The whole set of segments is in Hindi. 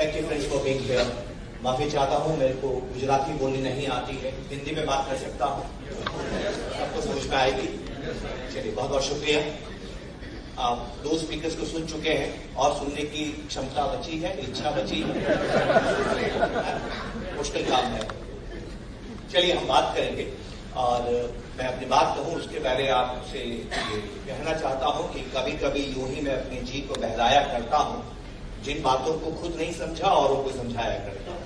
Thank you friends for being here. माफी चाहता हूँ, मेरे को गुजराती बोलनी नहीं आती है, हिंदी में बात कर सकता हूँ, सबको समझ में आएगी। चलिए, बहुत बहुत शुक्रिया। आप 2 स्पीकर्स को सुन चुके हैं और सुनने की क्षमता बची है, इच्छा बची है, मुश्किल काम है। चलिए हम बात करेंगे और मैं अपनी बात कहूँ उसके पहले आपसे कहना चाहता हूँ कि कभी कभी यूं ही मैं अपने जी को बहलाया करता हूँ, जिन बातों को खुद नहीं समझा औरों को समझाया करता हूँ।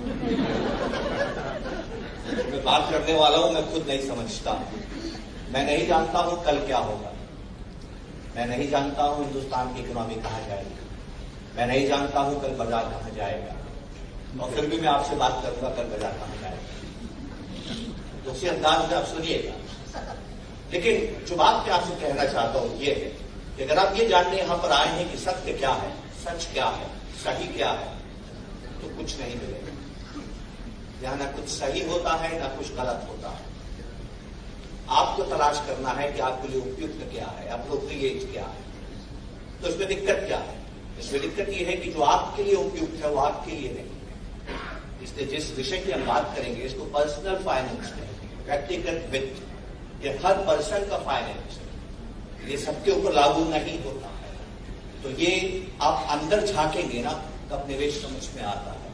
मैं बात करने वाला हूं, मैं खुद नहीं समझता। मैं नहीं जानता हूं कल क्या होगा, मैं नहीं जानता हूं हिंदुस्तान की इकोनॉमी कहां जाएगी, मैं नहीं जानता हूं कल बाजार कहां जाएगा, और फिर भी मैं आपसे बात करूंगा कल बाजार कहां जाएगा। तो उसी अंदाज में आप सुनिएगा। लेकिन जो बात मैं आपसे कहना चाहता हूं ये है कि अगर आप ये जानने यहां पर आए हैं कि सत्य क्या है, सच क्या है, सही क्या है, तो कुछ नहीं मिलेगा। यहां ना कुछ सही होता है ना कुछ गलत होता है। आपको तलाश करना है कि आपके लिए उपयुक्त क्या है, अप्रोप्रिएट क्या है। तो इसमें दिक्कत क्या है? इसमें दिक्कत यह है कि जो आपके लिए उपयुक्त है वो आपके लिए नहीं है। इसलिए जिस विषय की हम बात करेंगे इसको पर्सनल फाइनेंस कहेंगे, व्यक्तिगत वित्त। ये हर पर्सन का फाइनेंस है, ये सबके ऊपर लागू नहीं होता है। तो ये आप अंदर झांकेंगे ना तब निवेश समझ में आता है।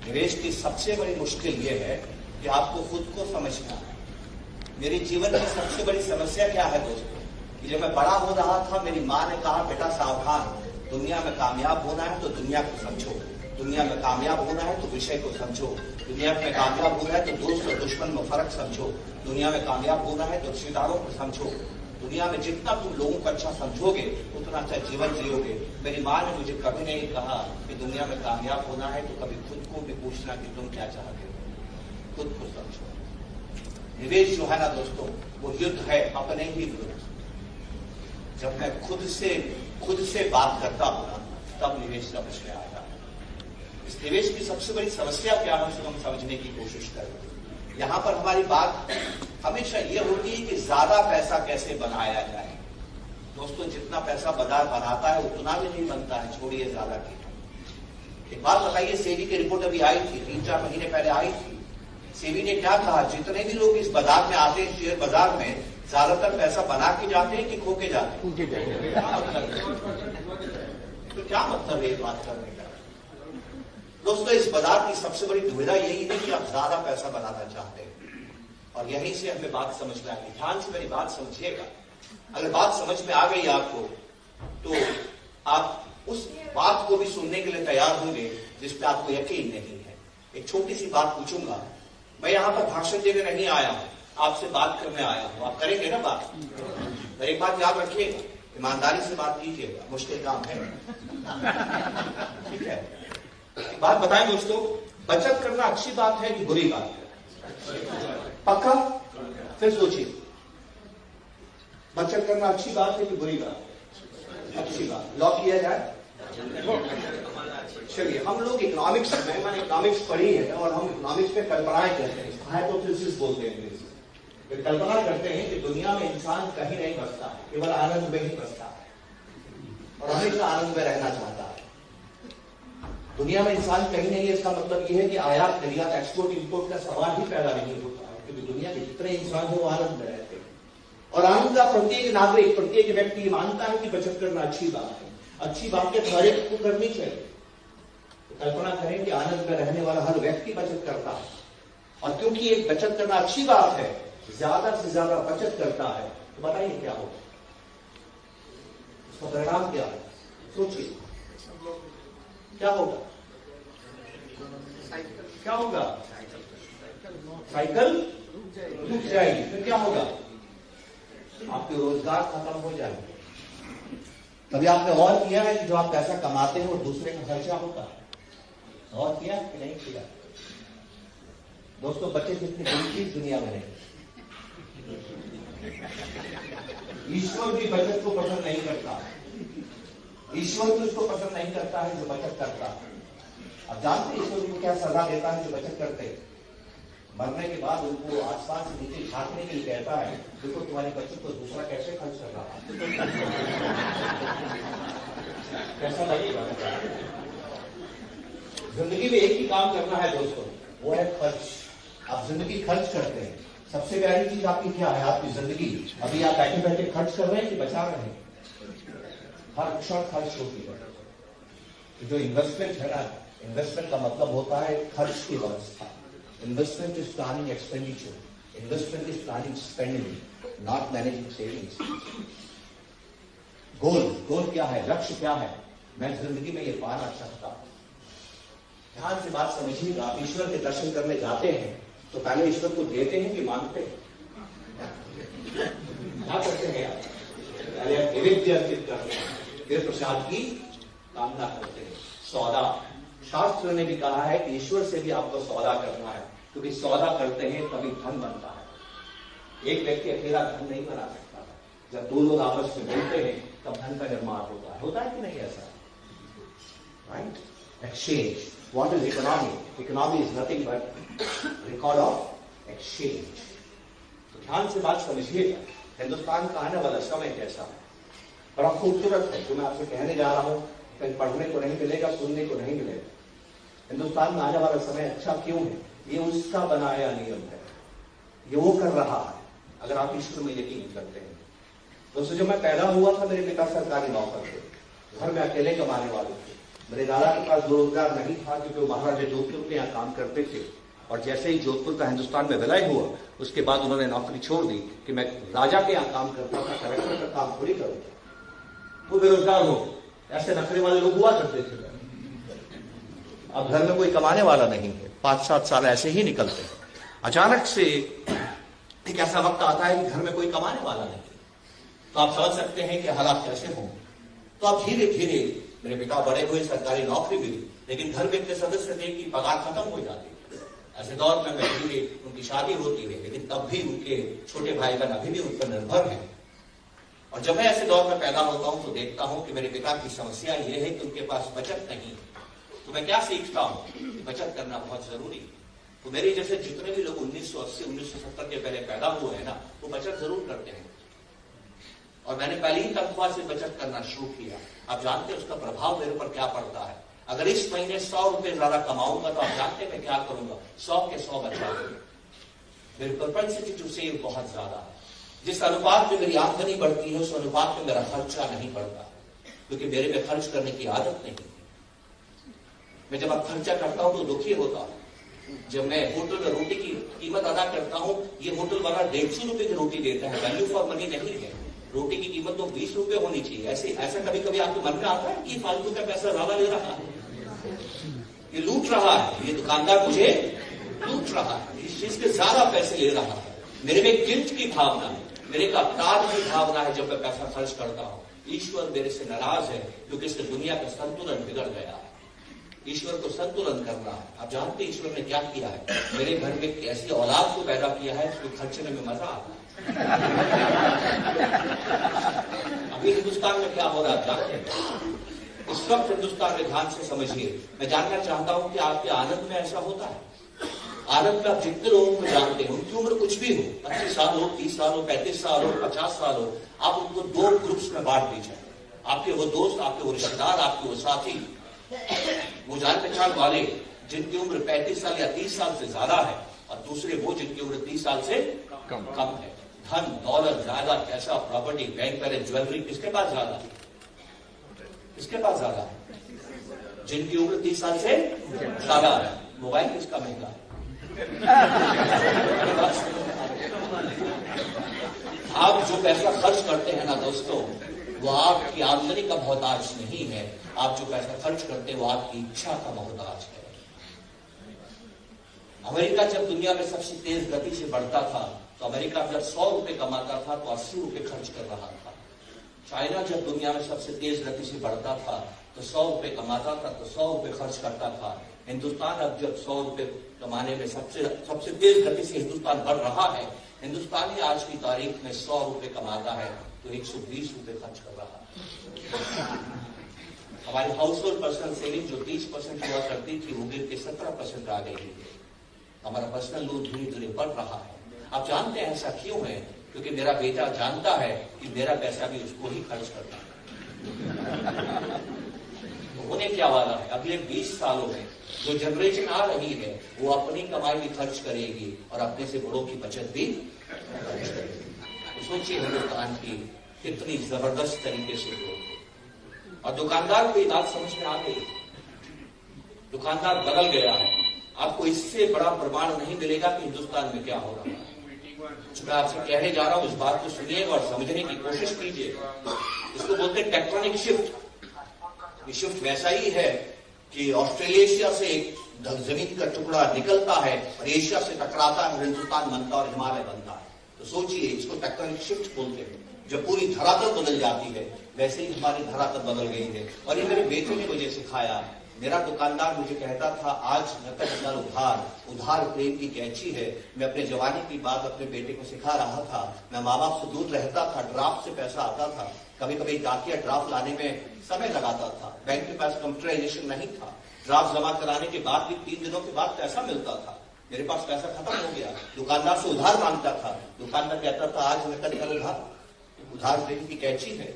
निवेश की सबसे बड़ी मुश्किल यह है कि आपको खुद को समझना है। मेरे जीवन की सबसे बड़ी समस्या क्या है दोस्तों, कि जब मैं बड़ा हो रहा था मेरी माँ ने कहा बेटा सावधान, दुनिया में कामयाब होना है तो दुनिया को समझो, दुनिया में कामयाब होना है तो विषय को समझो, दुनिया में कामयाब होना है तो दोस्त और दुश्मन में फर्क समझो, दुनिया में कामयाब होना है तो रिश्तेदारों को समझो, दुनिया में जितना तुम लोगों को अच्छा समझोगे उतना अच्छा जीवन जियोगे। मेरी माँ ने मुझे कभी नहीं कहा कि दुनिया में कामयाब होना है तो कभी खुद को भी पूछना कि तुम क्या चाहते हो, खुद को समझो। निवेश जो है ना दोस्तों, वो युद्ध है अपने ही विरुद्ध। जब मैं खुद से बात करता हूं ना तब निवेश समझ में आता है। इस निवेश की सबसे बड़ी समस्या क्या है उसे हम समझने की कोशिश करें। यहां पर हमारी बात हमेशा यह होती है कि ज्यादा पैसा कैसे बनाया जाए। दोस्तों, जितना पैसा बाजार बनाता है उतना भी नहीं बनता है, छोड़िए ज्यादा की। एक बात बताइए, सेबी की रिपोर्ट अभी आई थी, 3-4 महीने पहले आई थी। सेबी ने क्या कहा, जितने भी लोग इस बाजार में आते हैं, शेयर बाजार में, ज्यादातर पैसा बना के जाते हैं कि खो के जाते हैं। तो क्या मतलब है बात करने का? दोस्तों, इस बाजार की सबसे बड़ी दुविधा यही है कि आप ज्यादा पैसा बनाना चाहते हैं, और यहीं से हमें बात समझ में आएगी। ध्यान से मेरी बात समझिएगा। अगर बात समझ में आ गई आपको तो आप उस बात को भी सुनने के लिए तैयार होंगे जिस पे आपको यकीन नहीं है। एक छोटी सी बात पूछूंगा, मैं यहां पर भाषण देने नहीं आया हूं, आपसे बात करने आया हूं। आप करेंगे ना बात? तो एक बात याद रखिएगा, ईमानदारी से बात कीजिएगा, मुश्किल काम है, ठीक है? एक बात बताएं दोस्तों, बचत करना अच्छी बात है कि बुरी बात है? पक्का? फिर सोचिए, बचत करना अच्छी बात है कि बुरी बात है? अच्छी बात। लॉक किया जाए। चलिए, हम लोग इकोनॉमिक्स में, मैंने इकोनॉमिक्स पढ़ी है और हम इकोनॉमिक्स में कल्पनाएं करते हैं, हाइपोथेसिस बोलते हैं इंग्लिश में। कल्पना करते हैं कि दुनिया में इंसान कहीं नहीं बसता है, केवल आनंद में ही बसता है और हमेशा आनंद में रहना चाहता है। दुनिया में इंसान कहीं नहीं है, इसका मतलब यह है कि आयात निर्यात, एक्सपोर्ट इंपोर्ट का सवाल ही पैदा नहीं होता है, क्योंकि दुनिया के जितने इंसान हैं वो आनंद में रहते हैं। और आनंद का प्रत्येक नागरिक, प्रत्येक व्यक्ति मानता है कि बचत करना अच्छी बात है। अच्छी बात है, हर एक को करनी चाहिए। तो कल्पना करें कि आनंद में रहने वाला हर व्यक्ति बचत करता है, और क्योंकि एक बचत करना अच्छी बात है, ज्यादा से ज्यादा बचत करता है, तो बताइए क्या होगा, उसका परिणाम क्या है? सोचिए, क्या होगा? क्या होगा? साइकिल रुक जाएगी। फिर क्या होगा? आपके रोजगार खत्म हो जाएंगे। कभी आपने और किया है कि जो आप पैसा कमाते हैं वो दूसरे का खर्चा होता है? और किया कि नहीं किया? दोस्तों, बचत जितनी बड़ी चीज दुनिया में नहीं। ईश्वर भी बचत को पसंद नहीं करता। ईश्वर भी उसको पसंद नहीं करता है जो बचत करता है। अब जानते हैं ईश्वर को क्या सजा देता है जो बचत करते हैं? मरने के बाद उनको आसमान से नीचे झांकने के लिए कहता है, देखो तुम्हारी बचत को दूसरा कैसे खर्च कर रहा है। कैसा लगेगा? जिंदगी में एक ही काम करना है दोस्तों, वो है खर्च। आप जिंदगी खर्च करते हैं, सबसे प्यारी चीज आपकी क्या है? आपकी जिंदगी। अभी आप बैठे बैठे खर्च कर रहे हैं कि बचा रहे हैं? हर क्षण खर्च होती है। तो जो इन्वेस्टमेंट है ना, इन्वेस्टमेंट का मतलब होता है खर्च की व्यवस्था। Investment is planning expenditure, investment is planning spending, not managing savings. Goal क्या है? लक्ष्य क्या है? मैं जिंदगी में ये पाना चाहता हूं। ध्यान से बात समझिएगा। आप ईश्वर के दर्शन करने जाते हैं तो पहले ईश्वर को देते हैं कि मांगते हैं? क्या करते हैं आप? पहले आप नैवेद्य अर्पित करते हैं, फिर प्रसाद की कामना करते हैं। सौदा, शास्त्र ने भी कहा है कि ईश्वर से भी आपको सौदा करना है, क्योंकि सौदा करते हैं तभी धन बनता है। एक व्यक्ति अकेला धन नहीं बना सकता। जब दो लोग आपस में मिलते हैं तब धन का निर्माण होता है कि नहीं ऐसा? Right? Exchange. What is economy? Economy is nothing but record of exchange. तो ध्यान से बात समझिएगा। हिंदुस्तान का आने वाला समय कैसा है? बड़ा खूबसूरत है। जो मैं आपसे कहने जा रहा हूं कहीं पढ़ने को नहीं मिलेगा, सुनने को नहीं मिलेगा। हिंदुस्तान में आने वाला समय अच्छा क्यों है? ये उसका बनाया नियम है, ये वो कर रहा है, अगर आप ईश्वर में यकीन करते हैं। दोस्तों, जब मैं पैदा हुआ था मेरे पिता सरकारी नौकर थे, घर में अकेले कमाने वाले थे। मेरे दादा के पास रोजगार नहीं था क्योंकि वो महाराजा जोधपुर के यहाँ काम करते थे, और जैसे ही जोधपुर का हिंदुस्तान में विलय हुआ उसके बाद उन्होंने नौकरी छोड़ दी कि मैं राजा के यहाँ काम करता था, कलेक्टर का काम थोड़ी करूंगा। वो बेरोजगार हो, ऐसे नखरे वाले लोग हुआ करते थे। अब घर में कोई कमाने वाला नहीं है, 5-7 साल ऐसे ही निकलते हैं। अचानक से एक ऐसा वक्त आता है कि घर में कोई कमाने वाला नहीं, तो आप समझ सकते हैं कि हालात कैसे होंगे। तो अब धीरे धीरे मेरे पिता बड़े हुए, सरकारी नौकरी मिली, लेकिन घर में इतने सदस्य थे कि पगार खत्म हो जाती। ऐसे दौर में धीरे उनकी शादी होती है, लेकिन तब भी उनके छोटे भाई बहन अभी भी उन पर निर्भर है। और जब मैं ऐसे दौर में पैदा होता हूं तो देखता हूं कि मेरे पिता की समस्या यह है कि उनके पास बचत नहीं। तो मैं क्या सीखता हूं कि बचत करना बहुत जरूरी है। तो मेरे जैसे जितने भी लोग 1980, 1970 के पहले पैदा हुए हैं ना, वो बचत जरूर करते हैं। और मैंने पहली ही तनख्वाह से बचत करना शुरू किया। आप जानते हैं उसका प्रभाव मेरे ऊपर क्या पड़ता है। अगर इस महीने 100 रुपए ज्यादा कमाऊंगा तो आप जानते हैं मैं क्या करूंगा? 100 के 100 बचा दूंगा। मेरी प्रोपेंसिटी टू सेव बहुत ज्यादा है। जिस अनुपात में मेरी आमदनी बढ़ती है उस अनुपात में मेरा खर्चा नहीं बढ़ता, क्योंकि मेरे में खर्च करने की आदत नहीं है। मैं जब अब खर्चा करता हूं तो दुखी होता हूं। जब मैं होटल में रोटी की कीमत अदा करता हूं, ये होटल वाला 150 रुपए की रोटी देता है, वैल्यू फॉर मनी नहीं है। रोटी की कीमत तो 20 रुपए होनी चाहिए। ऐसा कभी कभी आपके मन में आता है कि फालतू का पैसा ज्यादा ले रहा है, ये लूट रहा है, ये दुकानदार मुझे लूट रहा है, इस चीज के ज्यादा पैसे ले रहा है। मेरे में गिल्ट की भावना है, मेरे का अपराध की भावना है जब मैं पैसा खर्च करता हूं। ईश्वर मेरे से नाराज है क्योंकि इससे दुनिया का संतुलन बिगड़ गया है। ईश्वर को संतुलन करना है। आप जानते हैं ईश्वर ने क्या किया है? मेरे घर में एक ऐसी औलाद को पैदा किया है जिसको खर्चने में मजा आता है। अभी हिंदुस्तान में क्या हो रहा है जानते हैं? इस वक्त हिंदुस्तान में ध्यान से समझिए। मैं जानना चाहता हूं कि आपके आनंद में ऐसा होता है? आनंद में आप जितने लोगों को जानते हैं उनकी उम्र कुछ भी हो, 25 साल हो, 30 साल हो, 35 साल हो, 50 साल हो, आप उनको 2 ग्रुप्स में बांट दीजिए। आपके वो दोस्त, आपके वो रिश्तेदार, आपके वो साथी, वो जान पहचान वाले जिनकी उम्र 35 साल या 30 साल से ज्यादा है, और दूसरे वो जिनकी उम्र 30 साल से कम है। धन दौलत ज्यादा, कैसा प्रॉपर्टी, बैंक बैलेंस, ज्वेलरी, किसके पास ज्यादा है? किसके पास ज्यादा है? जिनकी उम्र 30 साल से ज्यादा है। मोबाइल किसका महंगा है? आप जो पैसा खर्च करते हैं ना दोस्तों, वो आपकी आमदनी का मोहताज नहीं है। आप जो पैसा खर्च करते हैं वो आपकी इच्छा का मोहताज है। अमेरिका जब दुनिया में सबसे तेज गति से बढ़ता था तो अमेरिका जब 100 रुपए कमाता था तो 80 रुपए खर्च कर रहा था। चाइना जब दुनिया में सबसे तेज गति से बढ़ता था तो 100 रुपए कमाता था तो 100 रुपए खर्च करता था। हिंदुस्तान अब जब 100 रुपए कमाने में सबसे तेज गति से हिंदुस्तान बढ़ रहा है, हिंदुस्तानी आज की तारीख में 100 रुपए कमाता है तो 120 रुपए खर्च कर रहा है। हमारी हाउस होल्ड पर्सनल सेविंग जो 30% हुआ करती थी वो गिर के 17% आ गई है। हमारा पर्सनल लोन धीरे धीरे बढ़ रहा है। आप जानते हैं ऐसा क्यों है? क्योंकि मेरा बेटा जानता है कि मेरा पैसा भी उसको ही खर्च करना है। होने क्या वाला है, अगले 20 सालों में जो जनरेशन आ रही है वो अपनी कमाई भी खर्च करेगी और अपने से बड़ों की बचत भी खर्च करेगी। तो सोचिए हिंदुस्तान की कितनी जबरदस्त तरीके से ग्रोथ है। और दुकानदार को ये बात समझ में आ गई, दुकानदार बदल गया है। आपको इससे बड़ा प्रमाण नहीं मिलेगा कि हिंदुस्तान में क्या हो रहा है। मैं आपसे कहने जा रहा हूं, इस बात को सुनिएगा और समझने की कोशिश कीजिएगा। इसको बोलते हैं टेक्टोनिक शिफ्ट। ये शिफ्ट वैसा ही है कि ऑस्ट्रेलेशिया से एक जमीन का टुकड़ा निकलता है और एशिया से टकराता है, हिंदुस्तान बनता है और हिमालय बनता है। तो सोचिए, इसको टेक्टोनिक शिफ्ट बोलते हैं। जब पूरी धरातल बदल जाती है वैसे ही हमारी धरातल बदल गई है। और ये मेरे बेटे ने मुझे सिखाया। मेरा दुकानदार मुझे कहता था, आज नकद हजार उधार प्रेम की कैची है। मैं अपने जवानी की बात अपने बेटे को सिखा रहा था। मैं माँ बाप से दूर रहता था, ड्राफ्ट से पैसा आता था। कभी कभी डाकिया ड्राफ्ट लाने में समय लगाता था। बैंक के पास कंप्यूटराइजेशन नहीं था। ड्राफ्ट जमा कराने के बाद भी 3 दिनों के बाद पैसा मिलता था। मेरे पास पैसा खत्म हो गया, दुकानदार से उधार मांगता था। दुकानदार कहता था, आज नकद कर उधार प्रेम की कैची है।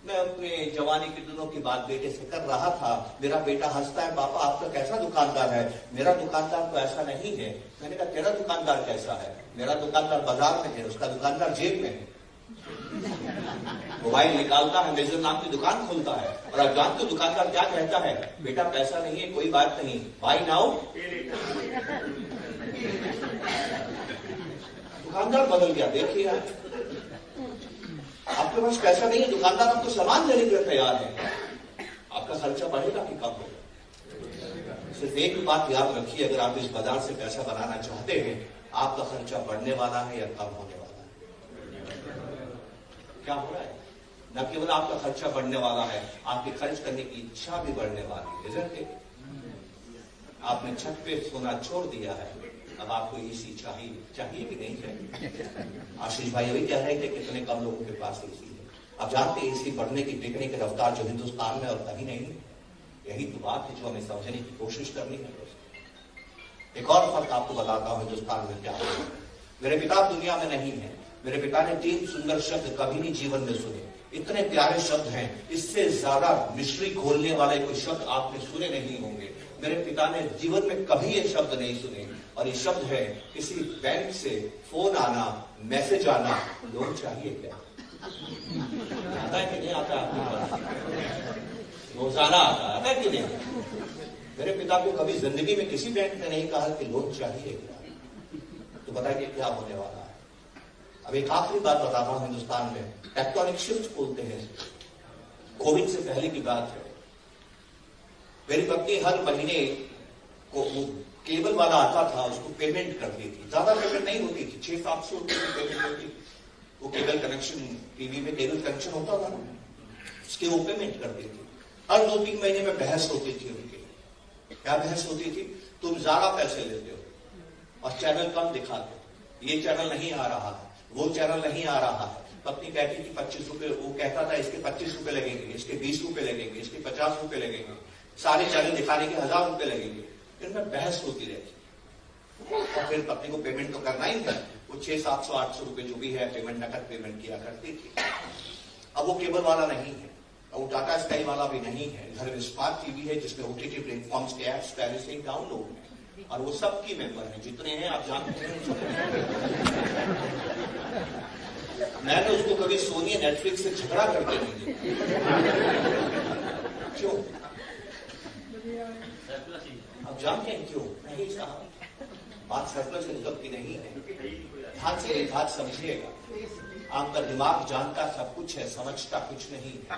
मैं अपने जवानी के दिनों की बात बेटे से कर रहा था। मेरा बेटा हंसता है, पापा आपका कैसा दुकानदार है? मेरा दुकानदार तो ऐसा नहीं है। मैंने कहा, तेरा दुकानदार कैसा है? मेरा दुकानदार बाजार में है, उसका दुकानदार जेब में है। मोबाइल निकालता है, मेजर नाम की दुकान खोलता है। और अब जानते हो दुकानदार क्या कहता है? बेटा पैसा नहीं है, कोई बात नहीं, बाय नाउ। दुकानदार बदल गया। देखिए आपके पास पैसा नहीं है, दुकानदार आपको सामान देने के लिए तैयार है। आपका खर्चा बढ़ेगा कि कम होगा? सिर्फ एक बात याद रखिए, अगर आप इस बाजार से पैसा बनाना चाहते हैं, आपका खर्चा बढ़ने वाला है या कम होने वाला है? क्या हो रहा है? न केवल आपका खर्चा बढ़ने वाला है, आपकी खर्च करने की इच्छा भी बढ़ने वाली है। आपने छत पे सोना छोड़ दिया है, अब आपको एसी चाहिए भी नहीं है। आशीष भाई अभी कह रहे थे कितने कम लोगों के पास एसी है। अब जानते हैं एसी बढ़ने की बिकने की रफ्तार जो हिंदुस्तान में और कहीं नहीं है। यही तो बात है जो हमें समझने की कोशिश करनी है। एक और फर्क आपको बताता हूं हिंदुस्तान में क्या है। मेरे पिता दुनिया में नहीं है। मेरे पिता ने 3 सुंदर शब्द कभी नहीं जीवन में सुने। इतने प्यारे शब्द हैं, इससे ज्यादा मिश्री खोलने वाले कोई शब्द आपने सुने नहीं होंगे। मेरे पिता ने जीवन में कभी ये शब्द नहीं सुने। और ये शब्द है, किसी बैंक से फोन आना, मैसेज आना, लोन चाहिए क्या? आता है कि नहीं आता? रोजाना आता है कि नहीं? मेरे पिता को कभी जिंदगी में किसी बैंक ने नहीं कहा कि लोन चाहिए क्या। तो बताइए क्या होने वाला है। अब एक आखिरी बात बताता हूं, हिंदुस्तान में टेक्टोनिक शिफ्ट बोलते हैं। कोविड से पहले की बात है। मेरी पत्नी हर महीने को केबल वाला आता था, उसको पेमेंट करती थी। ज्यादा पेमेंट नहीं होती थी, 600-700 रुपए की पेमेंट होती थी। वो केबल कनेक्शन, टीवी में केबल कनेक्शन होता था ना, उसकी वो पेमेंट करती थी। हर 2-3 महीने में बहस होती थी उनकी। क्या बहस होती थी? तुम ज्यादा पैसे लेते हो और चैनल कम दिखाते हो, ये चैनल नहीं आ रहा है, वो चैनल नहीं आ रहा है। पत्नी कहती थी 25 रुपए, वो कहता था इसके 25 रुपए लगेंगे, इसके 20 रुपए लगेंगे, इसके 50 रुपए लगेंगे, सारे चैनल दिखाने के 1000 रुपए लगेंगे। इनमें बहस होती रहती। और फिर पत्नी को पेमेंट तो करना ही है। वो 600-700-800 रुपए जो भी है पेमेंट, नकद पेमेंट किया करती थी। अब वो केबल वाला नहीं है, वो टाटा स्काई वाला भी नहीं है। घर में स्मार्ट टीवी है जिसमें ओटीटी प्लेटफॉर्म्स के ऐप्स पहले से ही डाउनलोड है और वो सबकी मेंबर है, जितने हैं आप जानते हैं। मैंने उसको कभी सोनी नेटफ्लिक्स से झगड़ा करते नहीं देखा। क्यों? आप जानते हैं क्यों? नहीं साहब, बात सरप्लस इनकम की नहीं है। ध्यान से एक बात समझिएगा, आपका दिमाग जानता सब कुछ है, समझता कुछ नहीं है।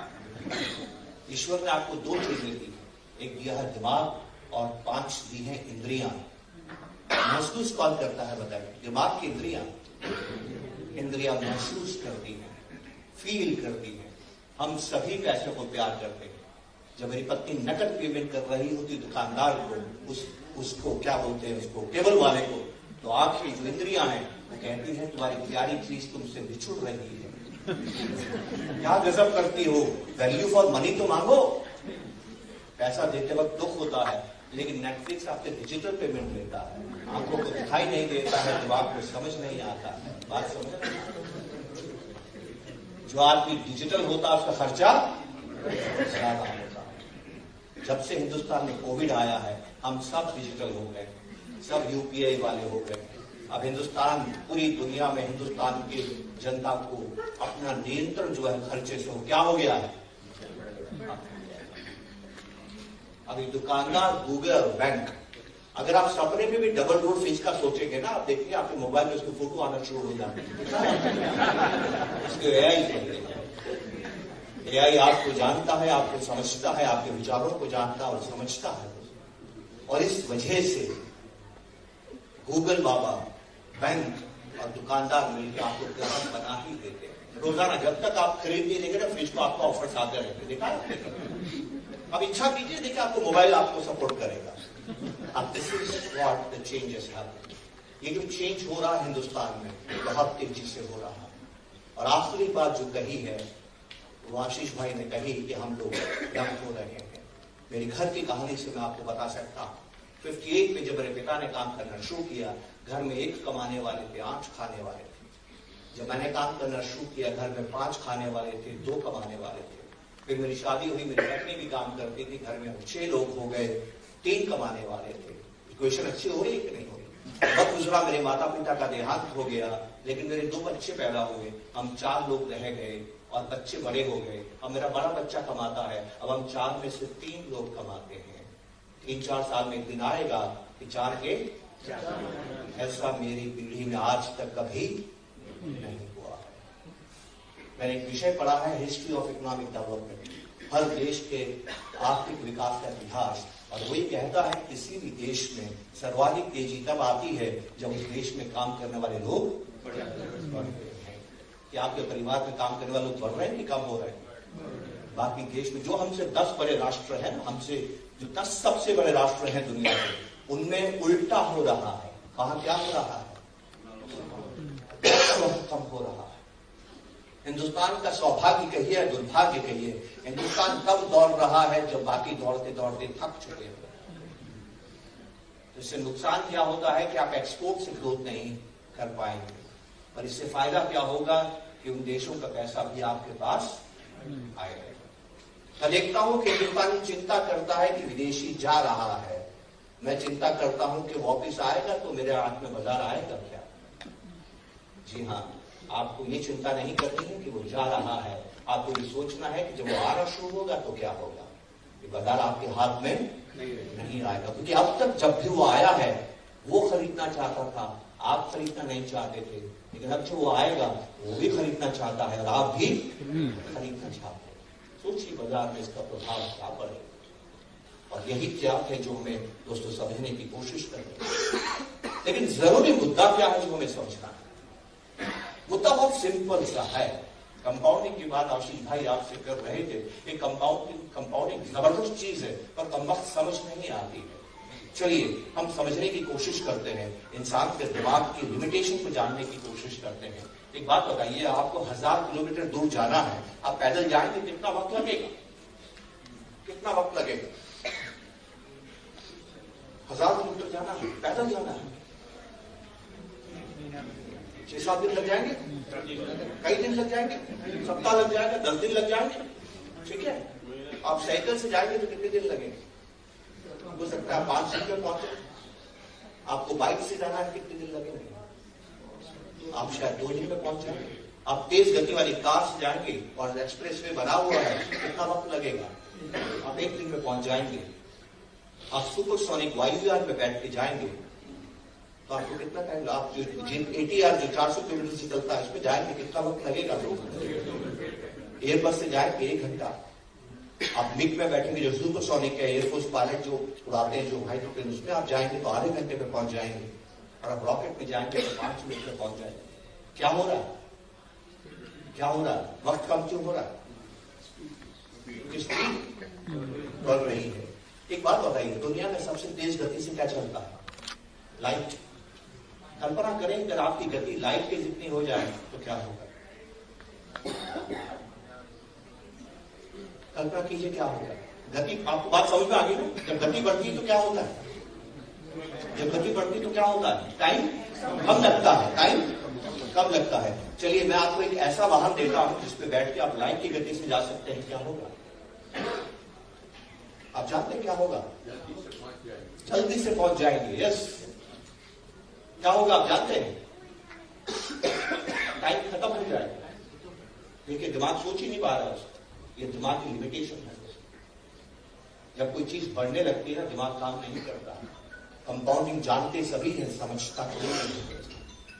ईश्वर ने आपको 2 चीजें दी, एक दिया है दिमाग और 5 दी है इंद्रियां। महसूस कौन करता है बताइए? दिमाग की इंद्रियां महसूस करती हैं, फील करती हैं। हम सभी पैसे को प्यार करते हैं। जब मेरी पत्नी नकद पेमेंट कर रही होती दुकानदार को, उसको क्या बोलते हैं, उसको केबल वाले को, तो आखिरी जो इंद्रियां हैं वो कहती है तुम्हारी प्यारी चीज तुमसे बिछुड़ रही है। क्या गजब करती हो, वैल्यू फॉर मनी तो मांगो। पैसा देते वक्त दुख होता है, लेकिन नेटफ्लिक्स आपसे डिजिटल पेमेंट लेता है, आंखों को दिखाई नहीं देता है, दिमाग को समझ नहीं आता है। बात समझ? जो आदमी डिजिटल होता है उसका खर्चा ज्यादा होता है। जब से हिंदुस्तान में कोविड आया है हम सब डिजिटल हो गए, सब यूपीआई वाले हो गए। अब हिंदुस्तान, पूरी दुनिया में हिंदुस्तान की जनता को अपना नियंत्रण जो है खर्चे से क्या हो गया है। अभी दुकानदार, गूगल, बैंक, अगर आप सपने में भी डबल डोर फ्रिज का सोचेंगे ना, आप देखिए आपके मोबाइल में उसकी फोटो आना शुरू हो जाती है। इसके एआई आपको जानता है, आपको समझता है, आपके विचारों को जानता और समझता है। और इस वजह से गूगल बाबा, बैंक और दुकानदार मिलकर आपको ग्राहक बना ही देते हैं। रोजाना जब तक आप खरीद नहीं देंगे ना फ्रिज को, आपका ऑफर्स आते रहेंगे। देखा अब इच्छा कीजिए, देखिए आपको मोबाइल आपको सपोर्ट करेगा। अब this is what the changes happen. ये जो चेंज हो रहा है हिंदुस्तान में बहुत तेजी से हो रहा है। और आखिरी बात जो कही है वो आशीष भाई ने कही कि हम लोग दम हो रहे हैं। मेरी घर की कहानी से मैं आपको बता सकता हूँ। 58 में जब मेरे पिता ने काम करना शुरू किया, घर में 1 कमाने वाले थे, 8 खाने वाले थे। जब मैंने काम करना शुरू किया, घर में 5 खाने वाले थे, 2 कमाने वाले थे। फिर मेरी शादी हुई, मेरी पत्नी भी काम करती थी, घर में 6 लोग हो गए, 3 कमाने वाले थे। इक्वेशन अच्छी हो रही है कि नहीं हो रही। वक्त गुजरा, मेरे माता पिता का देहांत हो गया, लेकिन मेरे 2 बच्चे पैदा हुए, हम 4 लोग रह गए और बच्चे बड़े हो गए। अब मेरा बड़ा बच्चा कमाता है, अब हम 4 में से 3 लोग कमाते हैं। 3-4 साल में एक दिन आएगा कि 4 के, ऐसा मेरी पीढ़ी में आज तक कभी नहीं हुआ है। मैंने एक विषय पढ़ा है, हिस्ट्री ऑफ इकोनॉमिक डेवलपमेंट, हर देश के आर्थिक विकास का इतिहास। और वही कहता है किसी भी देश में सर्वाधिक तेजी तब आती है जब उस देश में काम करने वाले लोग बढ़ रहे हैं। कि आपके परिवार में काम करने वाले लोग बढ़ रहे हैं कि कम हो रहे हैं। बाकी देश में जो हमसे 10 बड़े राष्ट्र हैं, हमसे जो 10 सबसे बड़े राष्ट्र हैं दुनिया में, उनमें उल्टा हो रहा है। कहां क्या हो रहा है? कम हो रहा है। हिंदुस्तान का सौभाग्य कहिए, दुर्भाग्य कहिए, हिंदुस्तान तब दौड़ रहा है जब बाकी दौड़ते दौड़ते थक चुके हैं। तो इससे नुकसान क्या होता है कि आप एक्सपोर्ट से ग्रोथ नहीं कर पाएंगे, पर इससे फायदा क्या होगा कि उन देशों का पैसा भी आपके पास आएगा। मैं देखता हूं कि हिंदुस्तान चिंता करता है कि विदेशी जा रहा है, मैं चिंता करता हूं कि वापिस आएगा तो मेरे हाथ में बाजार आएगा क्या? जी हाँ, आपको ये चिंता नहीं करनी है कि वो जा रहा है, आपको ये सोचना है कि जब वो आना शुरू होगा तो क्या होगा। ये बाजार आपके हाथ में नहीं आएगा, क्योंकि अब तक जब भी वो आया है वो खरीदना चाहता था, आप खरीदना नहीं चाहते थे, लेकिन अब जो वो आएगा वो भी खरीदना चाहता है और आप भी खरीदना चाहते हैं। सोचिए बाजार में इसका प्रभाव क्या पड़ेगा। और यही क्या है जो हमें दोस्तों समझने की कोशिश कर रहे हैं। लेकिन जरूरी मुद्दा क्या है जो हमें समझना है? मुद्दा बहुत सिंपल सा है। कंपाउंडिंग की बात आशीष भाई आपसे कर रहे थे। ये कंपाउंडिंग जबरदस्त चीज है, पर कम वक्त समझ नहीं आती है। चलिए हम समझने की कोशिश करते हैं, इंसान के दिमाग की लिमिटेशन को जानने की कोशिश करते हैं। एक बात बताइए, आपको 1000 किलोमीटर दूर जाना है, आप पैदल जाएंगे कितना वक्त लगेगा? कितना वक्त लगेगा? 1000 किलोमीटर जाना है, पैदल जाना है, 6-7 दिन लग जाएंगे, कई दिन लग जाएंगे, सप्ताह लग जाएगा, 10 दिन लग जाएंगे। ठीक है, आप साइकिल से जाएंगे तो कितने दिन लगेंगे? हो सकता है 5 दिन में पहुंचे। आपको बाइक से जाना है, कितने दिन लगेंगे? आप शायद 2 दिन में पहुंच जाएंगे। आप तेज गति वाली कार से जाएंगे और एक्सप्रेस वे बना हुआ है, कितना वक्त लगेगा? आप 1 दिन में पहुंच जाएंगे। आप सुपरसोनिक वायुयान में बैठ के जाएंगे तो आपको कितना टाइम? आप जो ATR जो 400 किलोमीटर से चलता है उसमें जाएंगे, कितना वक्त लगेगा? एयरबस से जाएंगे 1 घंटा। आप मिग में बैठेंगे जो सुपरसोनिक है, एयरफोर्स पायलट जो उड़ाते हैं जो हाइड्रोप्लेन, उसमें आप जाएंगे तो आधे घंटे में पहुंच जाएंगे। और आप रॉकेट में जाएंगे तो 5 मिनट में पहुंच जाएंगे। क्या हो रहा है? क्या हो रहा है? वक्त कम क्यों हो रहा है? क्योंकि स्पीड बढ़ रही है। एक बात बताइए, दुनिया में सबसे तेज गति से क्या चलता है? लाइट। कल्पना करें अगर आपकी गति लाइट के जितनी हो जाए तो क्या होगा? कल्पना कीजिए क्या होगा। गति, आपको बात समझ में आ गई ना? जब गति बढ़ती है तो क्या होता है? जब गति बढ़ती तो क्या होता है? टाइम कम लगता है, टाइम कम लगता है। चलिए मैं आपको एक ऐसा वाहन देता हूं जिसपे बैठ के आप लाइट की गति से जा सकते हैं, क्या होगा? आप जानते हैं क्या होगा? जल्दी से पहुंच जाएंगे। यस, क्या होगा आप जानते हैं? टाइम खत्म हो जाएगा। देखिए, दिमाग सोच ही नहीं पा रहा उसको, ये दिमाग की लिमिटेशन है। जब कोई चीज बढ़ने लगती है ना, दिमाग काम नहीं करता। कंपाउंडिंग जानते सभी हैं, समझता कोई नहीं।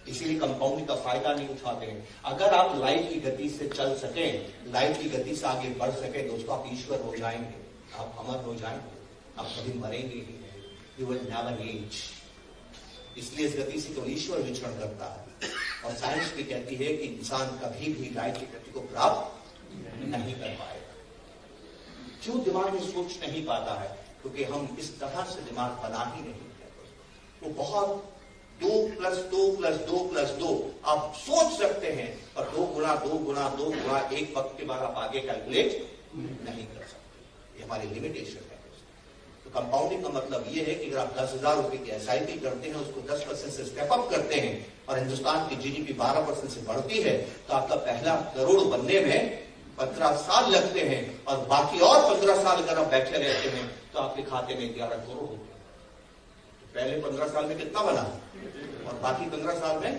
इसीलिए कंपाउंडिंग का फायदा नहीं उठाते हैं। अगर आप लाइट की गति से चल सके, लाइट की गति से आगे बढ़ सके, दोस्तों आप ईश्वर हो जाएंगे, आप अमर हो जाएंगे, आप कभी मरेंगे ही नहीं। You will never age. इसलिए इस गति से केवल ईश्वर विचरण करता है। और साइंस भी कहती है कि इंसान कभी भी लाइट की गति को प्राप्त नहीं कर पाएगा। क्यों दिमाग में सोच नहीं पाता है? क्योंकि हम इस तरह से दिमाग बना ही नहीं है। वो बहुत 2 + 2 + 2 + 2 आप सोच सकते हैं, पर 2 गुणा 2 गुणा 2 गुणा एक वक्त के बाद आप आगे कैलकुलेट नहीं कर सकते। ये हमारी लिमिटेशन है। तो कंपाउंडिंग का मतलब ये है कि अगर आप 10,000 रुपए की SIP करते हैं, उसको 10% से स्टेप अप करते हैं और हिंदुस्तान की GDP 12% से बढ़ती है, तो आपका पहला करोड़ बनने में 15 साल लगते हैं और बाकी और 15 साल अगर आप बैठे रहते हैं तो आपके खाते में 11 करोड़ होते हैं। तो पहले 15 साल में कितना बना और बाकी 15 साल में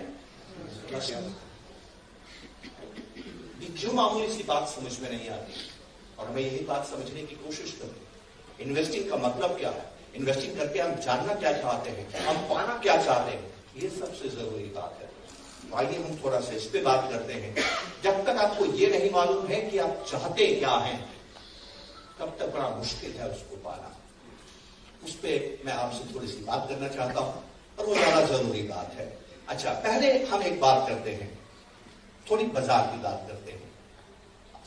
क्यों मामूली सी बात समझ में नहीं आती? और हमें यही बात समझने की कोशिश करते हैं। इन्वेस्टिंग का मतलब क्या है? इन्वेस्टिंग करके हम जानना क्या चाहते हैं, हम पाना क्या चाहते हैं, ये सबसे जरूरी बात है। तो आइए हम थोड़ा सा इस पे बात करते हैं। जब तक आपको ये नहीं मालूम है कि आप चाहते क्या हैं, तब तक बड़ा मुश्किल है उसको पाना। उस पर मैं आपसे थोड़ी सी बात करना चाहता हूं और वो ज्यादा जरूरी बात है। अच्छा, पहले हम एक बात करते हैं, थोड़ी बाजार की बात करते हैं।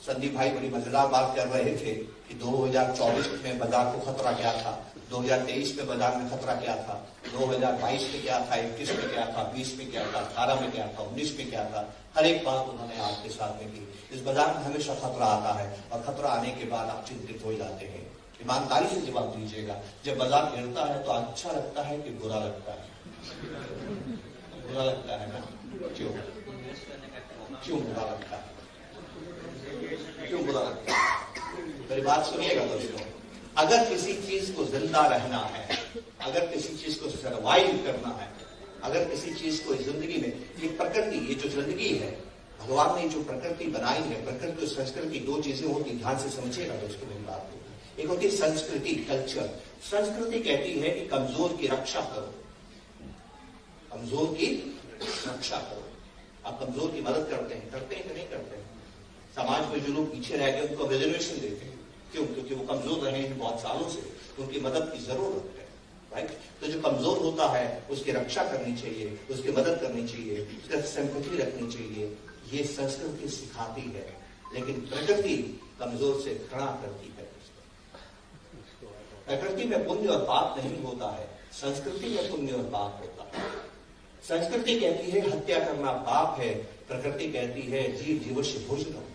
संदीप भाई बड़ी मजेदार बात कर रहे थे कि 2024 में बाजार को खतरा क्या था, 2023 में बाजार में खतरा क्या था, 2022 में क्या था, 21 में क्या था, 20 में क्या था, 18 में क्या था, 19 में क्या था। हर एक बात उन्होंने आपके साथ में की। इस बाजार में हमेशा खतरा आता है और खतरा आने के बाद आप चिंतित हो जाते हैं। ईमानदारी से जवाब दीजिएगा, जब बाजार गिरता है तो अच्छा लगता है कि बुरा लगता है? बुरा लगता है ना? क्यों बुरा लगता है? क्यों बुरा लगता है? मेरी बात सुनिएगा दोस्तों। अगर किसी चीज को जिंदा रहना है, अगर किसी चीज को सर्वाइव करना है, अगर किसी चीज को जिंदगी में, ये प्रकृति, ये जो जिंदगी है, भगवान ने जो प्रकृति बनाई है, प्रकृति और संस्कृति 2 चीजें होती। ध्यान से समझिएगा दोस्तों मेरी बात को। एक होती है संस्कृति, कल्चर। संस्कृति कहती है कि कमजोर की रक्षा करो, कमजोर की रक्षा करो। आप कमजोर की मदद करते हैं कि नहीं करते हैं? समाज में जो लोग पीछे रह गए उनको रिजर्वेशन देते हैं। क्यों? क्योंकि वो कमजोर रहे हैं बहुत सालों से, उनकी मदद की जरूरत है। राइट? तो जो कमजोर होता है उसकी रक्षा करनी चाहिए, उसकी मदद करनी चाहिए, उसका सिंपैथी रखनी चाहिए। ये संस्कृति सिखाती है, लेकिन प्रकृति कमजोर से घृणा करती है। प्रकृति में पुण्य और पाप नहीं होता है, संस्कृति में पुण्य और पाप होता है। संस्कृति कहती है हत्या करना पाप है, प्रकृति कहती है जीव जीवस्य भोजनम।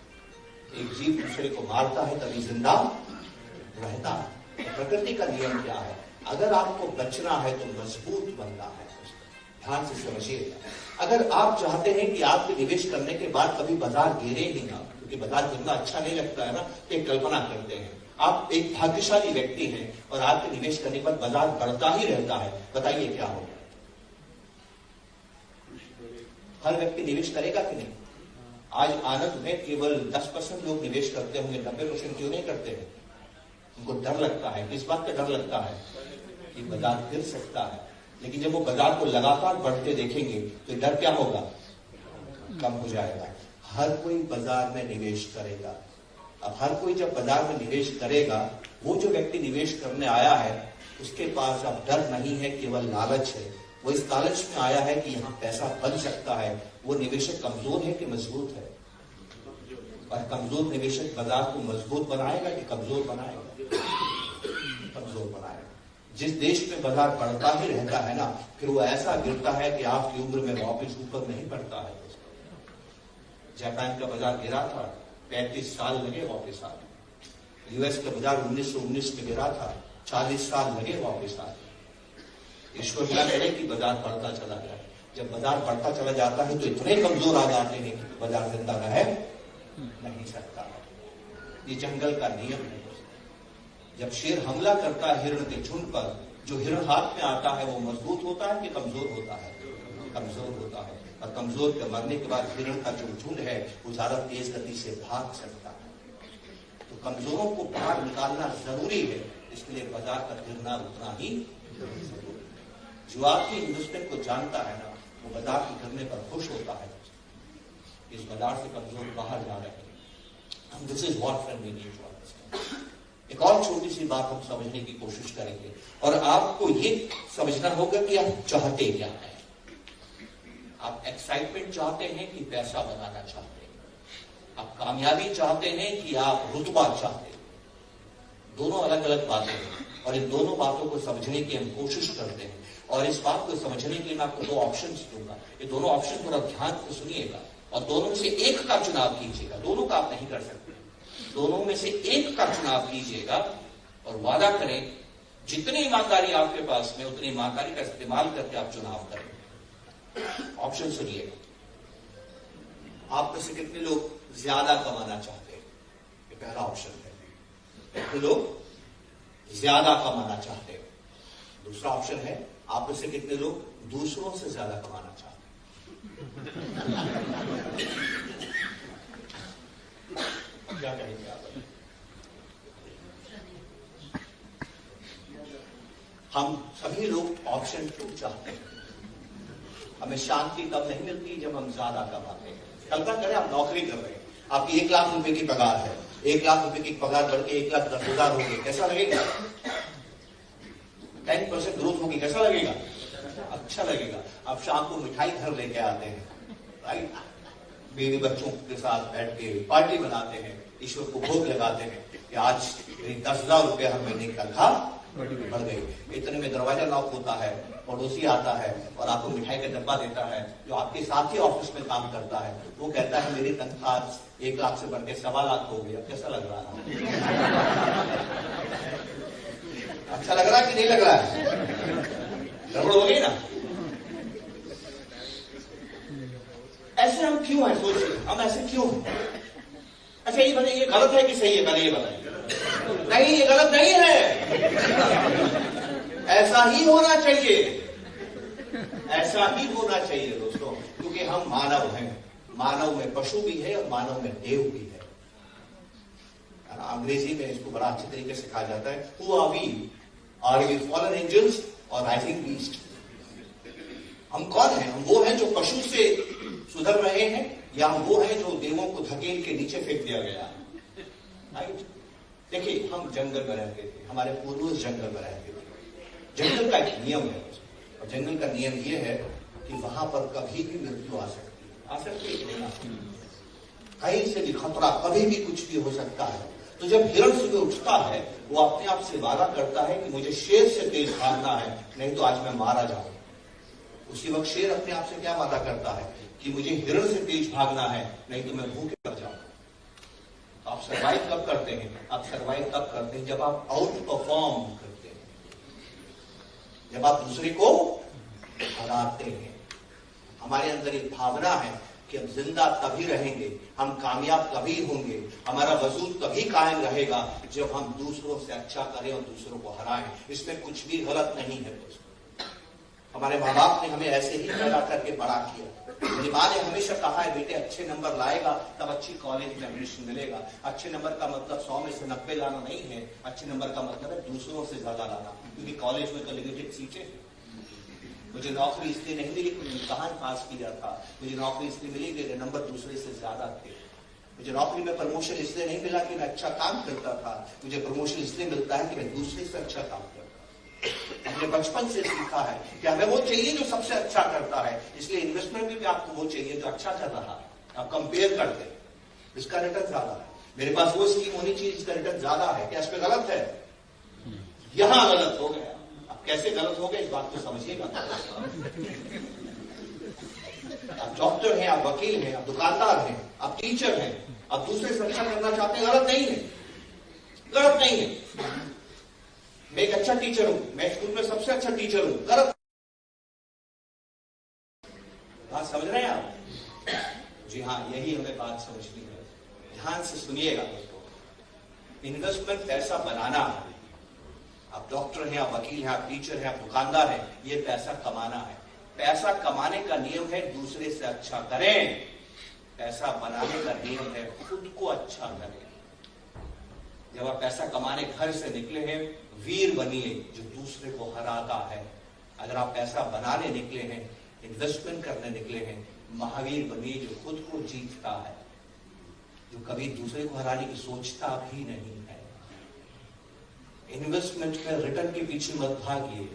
एक जीव दूसरे को मारता है तभी जिंदा रहता है। तो प्रकृति का नियम क्या है? अगर आपको बचना है तो मजबूत बनना है। ध्यान से समझिएगा। अगर आप चाहते हैं कि आपके निवेश करने के बाद कभी बाजार गिरे ही ना, क्योंकि बाजार गिरना अच्छा नहीं लगता है ना, तो एक कल्पना करते हैं आप एक भाग्यशाली व्यक्ति हैं और आपके निवेश करने पर बाजार बढ़ता ही रहता है। बताइए क्या होगा? हर व्यक्ति निवेश करेगा कि नहीं? आज आनंद में केवल 10% लोग निवेश करते होंगे, 90% क्यों नहीं करते हैं? उनको डर लगता है। किस बात का डर लगता है? कि बाजार गिर सकता है। लेकिन जब वो बाजार को लगातार बढ़ते देखेंगे तो डर क्या होगा? कम हो जाएगा। हर कोई बाजार में निवेश करेगा। अब हर कोई जब बाजार में निवेश करेगा, वो जो व्यक्ति निवेश करने आया है उसके पास अब डर नहीं है, केवल लालच है। वो इस लालच में आया है कि यहाँ पैसा बन सकता है। वो निवेशक कमजोर है कि मजबूत है? और कमजोर निवेशक बाजार को मजबूत बनाएगा कि कमजोर बनाएगा? कमजोर बनाएगा। जिस देश में बाजार बढ़ता ही रहता है ना, फिर वो ऐसा गिरता है कि आपकी उम्र में वापस ऊपर नहीं बढ़ता है। जापान का बाजार गिरा था, 35 साल लगे वापस आने। यूएस का बाजार 1919 में गिरा था, 40 साल लगे वापस आने। ईश्वर क्या करे कि बाजार बढ़ता चला जाए। जब बाजार बढ़ता चला जाता है तो इतने कमजोर आ जाते हैं कि बाजार जिंदा रह नहीं सकता। ये जंगल का नियम है। जब शेर हमला करता है हिरण के झुंड पर, जो हिरण हाथ में आता है वो मजबूत होता है कि कमजोर होता है? कमजोर होता है। और कमजोर के मरने के बाद हिरण का जो झुंड है वो ज्यादा तेज गति से भाग सकता है। तो कमजोरों को बाहर निकालना जरूरी है, इसके लिए बाजार का गिरना उतना ही जरूरी है। जो आपकी इन्वेस्टमेंट को जानता है ना, वो बाजार के गिरने पर खुश होता है, इस बाजार से कमजोर बाहर जा रहे हैं। This is what friend we need to understand. एक और छोटी सी बात हम समझने की कोशिश करेंगे, और आपको ये समझना होगा कि आप चाहते क्या है। आप एक्साइटमेंट चाहते हैं कि पैसा बनाना चाहते हैं? आप कामयाबी चाहते हैं कि आप रुतबा चाहते हैं? दोनों अलग अलग बातें हैं, और इन दोनों बातों को समझने की हम कोशिश करते हैं। और इस बात को समझने के लिए मैं आपको दो ऑप्शंस दूंगा। ये दोनों ऑप्शन थोड़ा ध्यान से सुनिएगा, और दोनों में से एक का चुनाव कीजिएगा। दोनों का आप नहीं कर सकते, दोनों में से एक का चुनाव कीजिएगा और वादा करें जितनी ईमानदारी आपके पास में उतनी ईमानदारी का इस्तेमाल करके आप चुनाव करें। ऑप्शन सुनिएगा। आप में से कितने लोग ज्यादा कमाना चाहते हैं? ये पहला ऑप्शन है। कितने लोग ज्यादा कमाना चाहते हैं? दूसरा ऑप्शन है, आप में से कितने लोग दूसरों से ज्यादा कमाना चाहते हैं? क्या कहेंगे आप? हम सभी लोग ऑप्शन 2 चाहते हैं। हमें शांति तब नहीं मिलती जब हम ज्यादा कमाते हैं। कल्पना करें आप नौकरी कर रहे हैं, आपकी 1 लाख रुपए की पगार है, 1 लाख रुपए की पगार बढ़ के 1,10,000 होगी, कैसा लगेगा? 10% ग्रोथ होगी, कैसा लगेगा? अच्छा लगेगा। आप शाम को मिठाई घर लेके आते हैं, राइट? बीवी बच्चों के साथ बैठ के पार्टी बनाते हैं, ईश्वर को भोग लगाते हैं कि आज मेरी 10,000 रुपया हर महीने की तनख्वाह बढ़ गई। इतने में दरवाजा लॉक होता है, पड़ोसी आता है और आपको मिठाई का डब्बा देता है, जो आपके साथ ही ऑफिस में काम करता है। वो कहता है मेरी तनख्वाह 1 लाख से बढ़ के 1.25 लाख हो गई। अब कैसा लग रहा है? अच्छा लग रहा है कि नहीं लग रहा है? गड़बड़ हो गई ना? ऐसे हम क्यों हैं? सोचिए, हम ऐसे क्यों हैं? अच्छा ये बताइए, ये गलत है कि सही है? पहले ये बताइए। नहीं, ये गलत नहीं है, ऐसा ही होना चाहिए, ऐसा ही होना चाहिए दोस्तों, क्योंकि हम मानव हैं। मानव में पशु भी है और मानव में देव भी है। अंग्रेजी में इसको बड़ा अच्छे तरीके से कहा जाता है, who are we? Are we fallen angels और राइजिंग बीस्ट? हम कौन हैं? हम वो हैं जो पशु से सुधर रहे हैं, या हम वो हैं जो देवों को धकेल के नीचे फेंक दिया गया? राइट? देखिए, हम जंगल में रहते थे, हमारे पूर्वज जंगल में रहते थे। जंगल का एक नियम है, और जंगल का नियम यह है कि वहां पर कभी भी मृत्यु आ सकती है कि नहीं? कहीं से भी खतरा, कभी भी कुछ भी हो सकता है। तो जब हिरण सुबह उठता है, वो अपने आप से वादा करता है कि मुझे शेर से तेज भागना है, नहीं तो आज मैं मारा जाऊं। उसी वक्त शेर अपने आप से क्या वादा करता है कि मुझे हिरण से तेज भागना है, नहीं तो मैं भूखे मर जाऊं। आप सर्वाइव कब करते हैं? आप सर्वाइव तब करते हैं जब आप आउट परफॉर्म करते हैं, जब आप दूसरे को हराते हैं। हमारे अंदर एक भावना है कि हम जिंदा तभी रहेंगे, हम कामयाब तभी होंगे, हमारा वजूद तभी कायम रहेगा जब हम दूसरों से अच्छा करें और दूसरों को हराएं। इसमें कुछ भी गलत नहीं है दोस्तों। हमारे माँ बाप ने हमें ऐसे ही पैदा करके बड़ा किया। मेरी माँ ने हमेशा कहा है, बेटे अच्छे नंबर लाएगा तब अच्छी कॉलेज में एडमिशन मिलेगा। अच्छे नंबर का मतलब 100 में से 90 लाना नहीं है, अच्छे नंबर का मतलब है दूसरों से ज्यादा लाना, क्योंकि कॉलेज में तो लिमिटेड सीटें हैं। मुझे नौकरी इसलिए नहीं मिली कि मैंने इम्तिहान पास किया था, मुझे नौकरी इसलिए मिली कि नंबर दूसरे से ज्यादा थे। मुझे नौकरी में प्रमोशन इसलिए नहीं मिला कि मैं अच्छा काम करता था, मुझे प्रमोशन इसलिए मिलता है कि मैं दूसरे से अच्छा काम करता। हमने बचपन से सीखा है कि हमें वो चाहिए जो सबसे अच्छा करता है, इसलिए इन्वेस्टमेंट में भी आपको वो चाहिए जो अच्छा कर रहा है। आप कंपेयर करते हैं, इसका रिटर्न ज्यादा है, मेरे पास वो स्कीम होनी चाहिए जिसका रिटर्न ज्यादा है। क्या इस पे गलत है? यहां गलत हो गया। अब कैसे गलत हो गया इस बात को समझिएगा। आप डॉक्टर हैं, आप वकील हैं, आप दुकानदार हैं, आप टीचर हैं, आप दूसरे से अच्छा करना चाहते हैं, गलत नहीं है, गलत नहीं है। मैं एक अच्छा टीचर हूं, मैं स्कूल में सबसे अच्छा टीचर हूं, गलत। बात समझ रहे हैं आप? जी हाँ, यही हमें बात समझनी है। ध्यान से सुनिएगा दोस्तों। इन्वेस्टमेंट पैसा बनाना है, आप डॉक्टर हैं, आप वकील हैं, आप टीचर हैं, आप दुकानदार हैं, ये पैसा कमाना है। पैसा कमाने का नियम है दूसरे से अच्छा करें, पैसा बनाने का नियम है खुद को अच्छा करें। जब आप पैसा कमाने घर से निकले हैं, वीर बनिए जो दूसरे को हराता है। अगर आप पैसा बनाने निकले हैं, इन्वेस्टमेंट करने निकले हैं, महावीर बनिए जो खुद को जीतता है, जो कभी दूसरे को हराने की सोचता भी नहीं है। इन्वेस्टमेंट में रिटर्न के पीछे मत भागिए,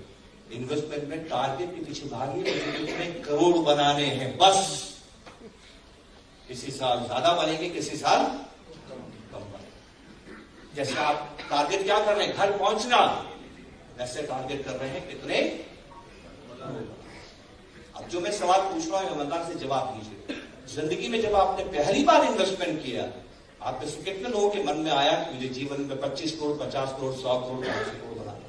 इन्वेस्टमेंट में टारगेट के पीछे भागिए, कितने करोड़ बनाने हैं बस। किसी साल ज्यादा बनेंगे, किसी साल कम बनेंगे। जैसे आप टारगेट क्या कर रहे हैं, घर पहुंचना, वैसे टारगेट कर रहे हैं कितने। अब जो मैं सवाल पूछ रहा हूं ईमानदार से जवाब दीजिए। जिंदगी में जब आपने पहली बार इन्वेस्टमेंट किया, आप में से कितने लोगों के मन में आया कि मुझे जीवन में 25 करोड़, 50 करोड़, 100 करोड़, 500 करोड़ बनाना?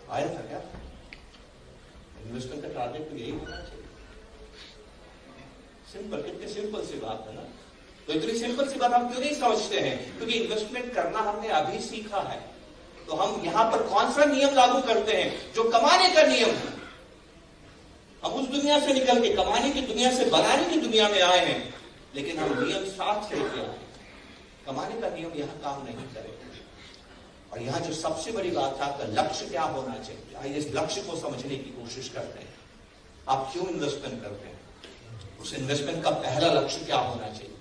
आया था क्या? इन्वेस्टमेंट का टारगेट तो यही होना चाहिए। सिंपल, कितनी सिंपल सी बात है ना। तो इतनी सिंपल सी बात हम क्यों नहीं समझते हैं? क्योंकि इन्वेस्टमेंट करना हमने अभी सीखा है। तो हम यहां पर कौन सा नियम लागू करते हैं? जो कमाने का नियम है। हम उस दुनिया से निकल के कमाने की दुनिया से बनाने की दुनिया में आए हैं, लेकिन हम नियम साथ लेके आए। कमाने का नियम यहां काम नहीं करेगा। और यहां जो सबसे बड़ी बात है, आपका लक्ष्य क्या होना चाहिए। आइए इस लक्ष्य को समझने की कोशिश करते हैं। आप क्यों इन्वेस्टमेंट करते हैं? उस इन्वेस्टमेंट का पहला लक्ष्य क्या होना चाहिए?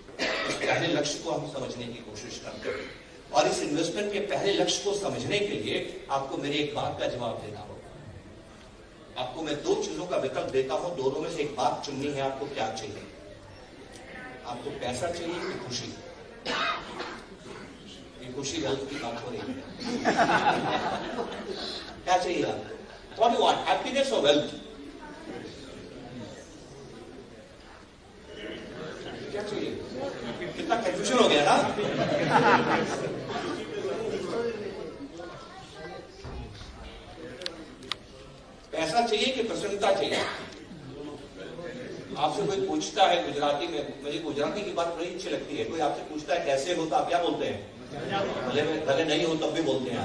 उस पहले लक्ष्य को हम समझने की कोशिश करते हैं। और इस इन्वेस्टमेंट के पहले लक्ष्य को समझने के लिए आपको मेरी एक बात का जवाब देना होगा। आपको मैं दो चीजों का विकल्प देता हूं, दोनों में से एक बात चुननी है। आपको क्या चाहिए? आपको पैसा चाहिए कि खुशी? ये खुशी हेल्थ की बात हो रही है। क्या चाहिए आपको? व्हाट यू वांट, हैप्पीनेस और वेल्थ? क्या चाहिए? कितना कंफ्यूजन हो गया ना। पैसा चाहिए कि प्रसन्नता चाहिए? आपसे कोई पूछता है गुजराती में, मुझे गुजराती की बात बड़ी अच्छी लगती है। कोई आपसे पूछता है कैसे हो, तो आप क्या बोलते हैं? भले नहीं हो तब भी बोलते हैं।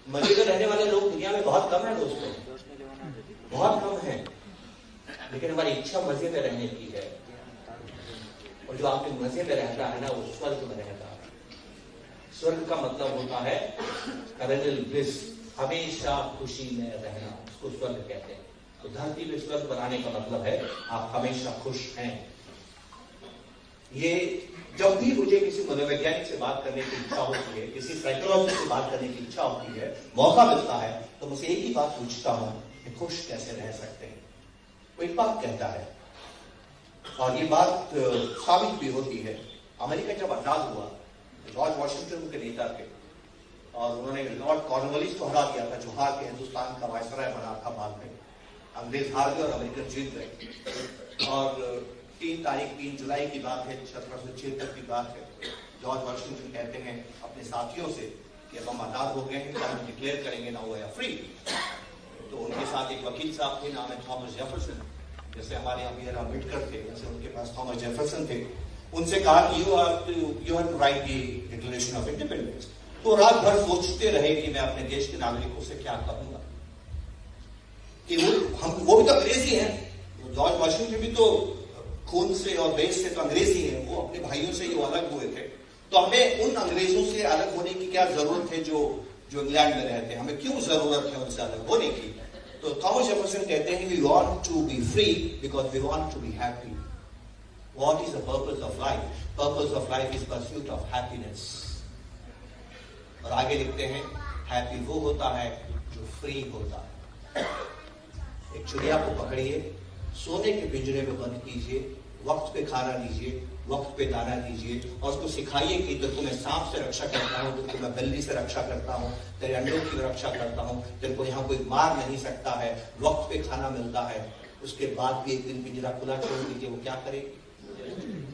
मजे में रहने वाले लोग दुनिया में बहुत कम है दोस्तों, बहुत कम है। लेकिन हमारी इच्छा मजे में रहने की है। और जो आपके मजे में रहता है ना, वो स्वर्ग में रहता है। स्वर्ग का मतलब होता है पेरेंटल ब्लिस, हमेशा खुशी में रहना, उसको स्वर्ग कहते हैं। तो धरती पे स्वर्ग बनाने का मतलब है आप हमेशा खुश हैं। ये जब भी मुझे किसी मनोवैज्ञानिक से बात करने की इच्छा होती है, किसी साइकोलॉजिस्ट से बात करने की इच्छा होती है, मौका मिलता है, तो मुझे एक ही बात पूछता हूं कि खुश कैसे रह सकते हैं। वो एक बात कहता है और ये बात साबित भी होती है। अमेरिका जब आजाद हुआ, जॉर्ज वॉशिंगटन के नेता थे और उन्होंने लॉर्ड कॉर्नवालिस को हरा दिया था, जो हार के हिंदुस्तान का वायसराय बना था। बाद में अंग्रेज हार गए और अमेरिकन जीत गए। और 3 जुलाई की बात है, 1776 की बात है। जॉर्ज वॉशिंगटन कहते हैं अपने साथियों से कि अब हम आजाद हो गए हैं, तो हम डिक्लेयर करेंगे नाउ वी आर फ्री। तो उनके साथ एक वकील साहब थे, नाम है थॉमस जेफरसन। जैसे हमारे यहाँ बी आर अम्बेडकर थे, जैसे उनके पास थॉमस जेफरसन थे। उनसे कहा कि you have to write the declaration of independence. तो रात भर सोचते रहे कि मैं अपने देश के नागरिकों से क्या कहूंगा। कि वो भी तो अंग्रेजी हैं। जॉर्ज वॉशिंगटन भी तो खून से और देश से तो अंग्रेजी हैं। वो अपने भाइयों से ही अलग हुए थे। तो हमें उन अंग्रेजों से अलग होने की क्या जरूरत है जो इंग्लैंड में रहते हैं? हमें क्यों जरूरत है उनसे अलग होने की? तो थॉमस जेफरसन कहते हैं we want to be free because we want to be happy. What is the purpose of life? Purpose of life is pursuit of happiness. और आगे लिखते हैं हैप्पी वो होता है जो फ्री होता है। एक चिड़िया को पकड़िए, सोने के पिंजरे में बंद कीजिए, वक्त पे खाना दीजिए, वक्त पे दाना दीजिए और उसको सिखाइए कि तेरे को मैं सांप से रक्षा करता हूँ, तेरे को मैं बिल्ली से रक्षा करता हूँ, तेरे अंडों की रक्षा करता हूँ, तेरे को यहाँ कोई मार नहीं सकता है, वक्त पे खाना मिलता है। उसके बाद भी एक दिन पिंजरा खुला छोड़ दीजिए, वो क्या करेगी?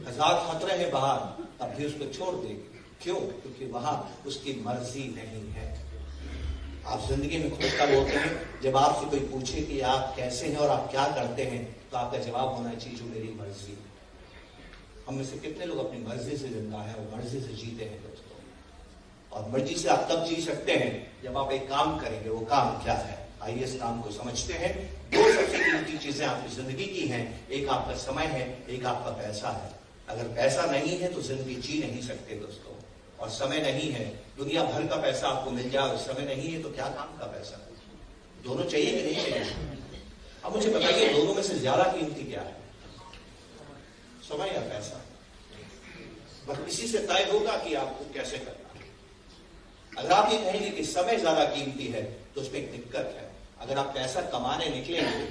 1000 खतरे हैं बाहर, तब भी उसको छोड़ देगी। क्यों? क्योंकि वहां उसकी मर्जी नहीं है। आप जिंदगी में खुश कब होते हैं? जब आपसे कोई पूछे कि आप कैसे हैं और आप क्या करते हैं, तो आपका जवाब होना चाहिए जो मेरी मर्जी। हम में से कितने लोग अपनी मर्जी से जिंदा है और मर्जी से जीते हैं दोस्तों? और मर्जी से आप तब जी सकते हैं जब आप एक काम करेंगे। वो काम क्या है? आइए इस काम को समझते हैं। दो सबसे कीमती चीजें आपकी जिंदगी की हैं, एक आपका समय है, एक आपका पैसा है। अगर पैसा नहीं है तो जिंदगी जी नहीं सकते दोस्तों, और समय नहीं है, दुनिया भर का पैसा आपको मिल जाए और समय नहीं है तो क्या काम का पैसा? दोनों चाहिए कि नहीं चाहिए? अब मुझे बताइए, दोनों में से ज्यादा कीमती क्या है, समय या पैसा? बस इसी से तय होगा कि आपको कैसे करना है। अगर आप ये कहेंगे कि समय ज्यादा कीमती है तो उसमें एक दिक्कत है। अगर आप पैसा कमाने निकलेंगे,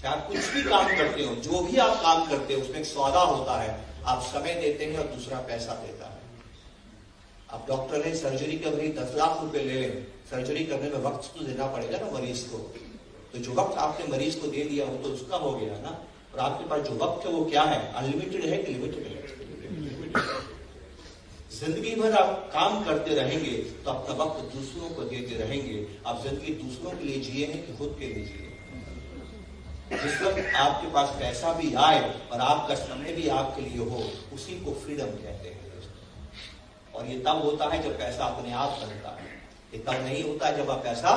चाहे आप कुछ भी काम करते हो, जो भी आप काम करते हो उसमें एक सौदा होता है। आप समय देते हैं और दूसरा पैसा देता है। आप डॉक्टर है, सर्जरी कर रही 10 लाख रुपए ले लें, सर्जरी करने में वक्त तो देना पड़ेगा ना मरीज को। तो जो वक्त आपने मरीज को दे दिया वो तो उसका हो गया ना। और आपके पास जो वक्त है वो क्या है? अनलिमिटेड है कि लिमिटेड है? जिंदगी भर आप काम करते रहेंगे तो अपना वक्त दूसरों को देते रहेंगे। आप जिंदगी दूसरों के लिए जिए हैं कि खुद के लिए जिए? जिस वक्त आपके पास पैसा भी आए और आपका समय भी आपके लिए हो, उसी को फ्रीडम कहते हैं दोस्तों। और ये तब होता है जब पैसा अपने आप बनता है, ये तब नहीं होता जब आप पैसा